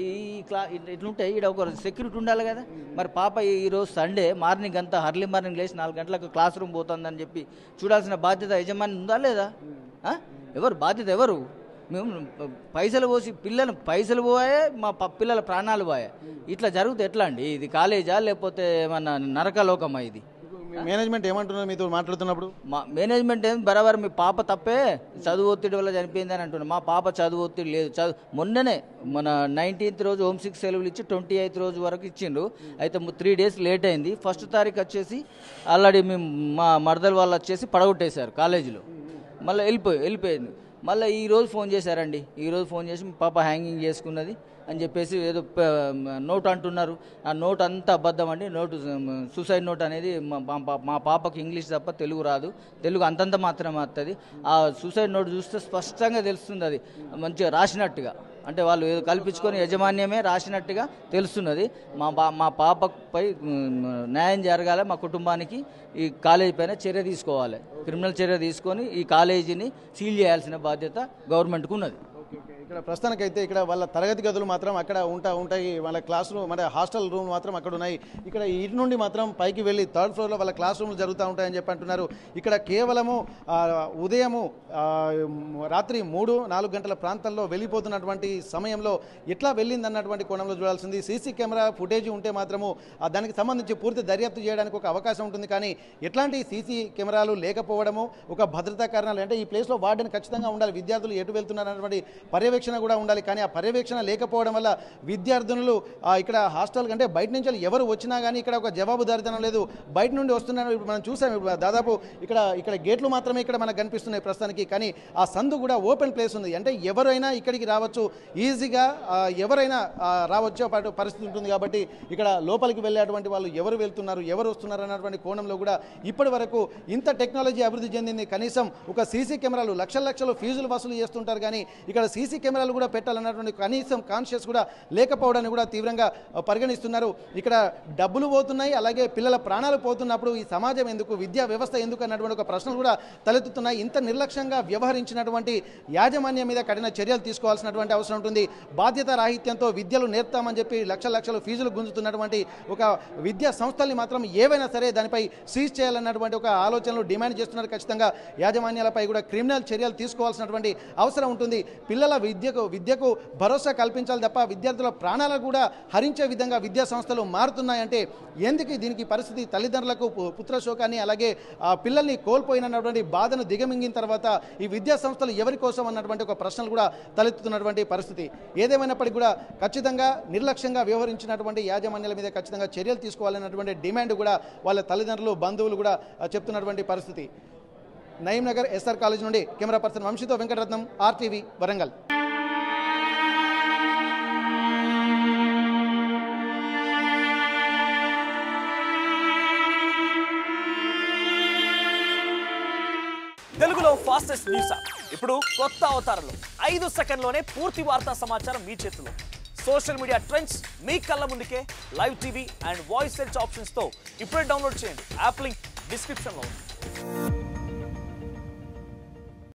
ఇట్లుంటాయి. ఇక్కడ ఒక సెక్యూరిటీ ఉండాలి కదా. మరి పాప ఈరోజు సండే మార్నింగ్ అంతా అర్లీ మార్నింగ్ లేచి 4 గంటలకు క్లాస్ రూమ్ పోతుందని చెప్పి చూడాల్సిన బాధ్యత యజమాని ఉందా లేదా? ఎవరు బాధ్యత? ఎవరు? మేము పైసలు పోసి పైసలు పోయే మా పిల్లల ప్రాణాలు పోయా. ఇట్లా జరిగితే ఎట్లా అండి? ఇది కాలేజా లేకపోతే ఏమన్నా నరకలోకమా ఇది? మేనేజ్మెంట్ ఏమంటున్నారు మీతో మాట్లాడుతున్నప్పుడు? మా మేనేజ్మెంట్ ఏం బరాబర్ మీ పాప తప్పే, చదువు ఒత్తిడి వల్ల చనిపోయింది అని అంటున్నారు. మా పాప చదువు ఒత్తిడి లేదు. మొన్ననే మన 19th రోజు హోమ్ సిక్ సెలవులు ఇచ్చి 28th రోజు వరకు ఇచ్చిండ్రు. అయితే 3 days లేట్ అయింది. 1st తారీఖు వచ్చేసి ఆల్రెడీ మేము మా మరదల వాళ్ళు వచ్చేసి పడగొట్టేశారు కాలేజీలో. మళ్ళీ వెళ్ళిపోయింది. మళ్ళీ ఈరోజు ఫోన్ చేశారండి. ఈరోజు ఫోన్ చేసి పాప హ్యాంగింగ్ చేసుకున్నది అని చెప్పేసి ఏదో నోట్ అంటున్నారు. ఆ నోట్ అంతా అబద్ధం అండి. సూసైడ్ నోట్ అనేది మా పాపకి ఇంగ్లీష్ తప్ప తెలుగు రాదు. తెలుగు అంతంత మాత్రమే వస్తుంది. ఆ సూసైడ్ నోట్ చూస్తే స్పష్టంగా తెలుస్తుంది. అది మంచిగా రాసినట్టుగా, అంటే వాళ్ళు ఏదో కల్పించుకొని యజమాన్యమే రాసినట్టుగా తెలుస్తున్నది. మా పాపపై న్యాయం జరగాలి. మా కుటుంబానికి ఈ కాలేజీ పైన చర్య తీసుకోవాలి. క్రిమినల్ చర్య తీసుకొని ఈ కాలేజీని సీల్ చేయాల్సిన బాధ్యత గవర్నమెంట్కు ఉన్నది. ఇక్కడ ప్రస్తుతానికైతే ఇక్కడ వాళ్ళ తరగతి గదులు మాత్రం అక్కడ ఉంటాయి. వాళ్ళ క్లాస్ రూమ్ అంటే హాస్టల్ రూమ్ మాత్రం అక్కడ ఉన్నాయి. ఇక్కడ ఇటు నుండి మాత్రం పైకి వెళ్ళి 3rd ఫ్లోర్లో వాళ్ళ క్లాస్ రూమ్లు జరుగుతూ ఉంటాయని చెప్పి అంటున్నారు. ఇక్కడ కేవలము ఉదయము రాత్రి 3-4 గంటల ప్రాంతంలో వెళ్ళిపోతున్నటువంటి సమయంలో ఎట్లా వెళ్ళిందన్నటువంటి కోణంలో చూడాల్సింది. సీసీ కెమెరా ఫుటేజ్ ఉంటే మాత్రము దానికి సంబంధించి పూర్తి దర్యాప్తు చేయడానికి ఒక అవకాశం ఉంటుంది. కానీ ఎట్లాంటి సీసీ కెమెరాలు లేకపోవడము, ఒక భద్రతా కారణాలు అంటే ఈ ప్లేస్లో వార్డెన్ ఖచ్చితంగా ఉండాలి. విద్యార్థులు ఎటు వెళ్తున్నారు అన్నటువంటి పర్యవేక్షణ కూడా ఉండాలి. కానీ ఆ పర్యవేక్షణ లేకపోవడం వల్ల విద్యార్థులు ఇక్కడ హాస్టల్ కంటే బయట నుంచి ఎవరు వచ్చినా కానీ ఇక్కడ ఒక జవాబుదారితనం లేదు. బయట నుండి వస్తున్నారు. మనం చూసాం దాదాపు ఇక్కడ గేట్లు మాత్రమే ఇక్కడ మనకు కనిపిస్తున్నాయి ప్రస్తుతానికి. కానీ ఆ సందు కూడా ఓపెన్ ప్లేస్ ఉంది. అంటే ఎవరైనా ఇక్కడికి రావచ్చు, ఈజీగా ఎవరైనా రావచ్చు పరిస్థితి ఉంటుంది. కాబట్టి ఇక్కడ లోపలికి వెళ్ళేటువంటి వాళ్ళు ఎవరు వెళ్తున్నారు, ఎవరు వస్తున్నారు అన్నటువంటి కోణంలో కూడా ఇప్పటి వరకు ఇంత టెక్నాలజీ అభివృద్ధి చెందింది. కనీసం ఒక సీసీ కెమెరాలు లక్షల ఫీజులు వసూలు చేస్తుంటారు. కానీ ఇక్కడ సీసీ కెమెరాలు కూడా పెట్టాలన్నటువంటి కనీసం కాన్షియస్ కూడా లేకపోవడాన్ని కూడా తీవ్రంగా పరిగణిస్తున్నారు. ఇక్కడ డబ్బులు పోతున్నాయి, అలాగే పిల్లల ప్రాణాలు పోతున్నప్పుడు ఈ సమాజం ఎందుకు, విద్యా వ్యవస్థ ఎందుకు అన్నటువంటి ఒక ప్రశ్నలు కూడా తలెత్తుతున్నాయి. ఇంత నిర్లక్ష్యంగా వ్యవహరించినటువంటి యాజమాన్యం మీద కఠిన చర్యలు తీసుకోవాల్సినటువంటి అవసరం ఉంటుంది. బాధ్యత రాహిత్యంతో విద్యలు నేర్పుతామని చెప్పి లక్షలు ఫీజులు గుంజుతున్నటువంటి ఒక విద్యా సంస్థల్ని మాత్రం ఏవైనా సరే దానిపై సీజ్ చేయాలన్నటువంటి ఒక ఆలోచనలు డిమాండ్ చేస్తున్నారు. ఖచ్చితంగా యాజమాన్యాలపై కూడా క్రిమినల్ చర్యలు తీసుకోవాల్సినటువంటి అవసరం ఉంటుంది. పిల్లల విద్యకు భరోసా కల్పించాలి తప్ప విద్యార్థుల ప్రాణాలను కూడా హరించే విధంగా విద్యా సంస్థలు మారుతున్నాయంటే ఎందుకు దీనికి పరిస్థితి? తల్లిదండ్రులకు పుత్రశోకాన్ని, అలాగే పిల్లల్ని కోల్పోయినటువంటి బాధను దిగమింగిన తర్వాత ఈ విద్యా సంస్థలు ఎవరి కోసం అన్నటువంటి ఒక ప్రశ్నలు కూడా తలెత్తుతున్నటువంటి పరిస్థితి. ఏదేమైనప్పటికీ కూడా ఖచ్చితంగా నిర్లక్ష్యంగా వ్యవహరించినటువంటి యాజమాన్యాల మీద ఖచ్చితంగా చర్యలు తీసుకోవాలన్నటువంటి డిమాండ్ కూడా వాళ్ళ తల్లిదండ్రులు, బంధువులు కూడా చెప్తున్నటువంటి పరిస్థితి. నయీం నగర్ ఎస్ఆర్ కాలేజ్ నుండి కెమెరా పర్సన్ వంశీతో వెంకటరత్నం, RTV వరంగల్. తెలుగులో ఫాస్టెస్ట్ న్యూస్ యాప్ ఇప్పుడు కొత్త అవతారంలో 5 సెకండ్లోనే పూర్తి వార్తా సమాచారం మీ చేతిలో. సోషల్ మీడియా ట్రెండ్స్ మీ కళ్ళ ముందుకే live TV and voice search ఆప్షన్స్తో ఇప్పుడే డౌన్లోడ్ చేయండి. యాప్ లింక్ డిస్క్రిప్షన్లో ఉంది.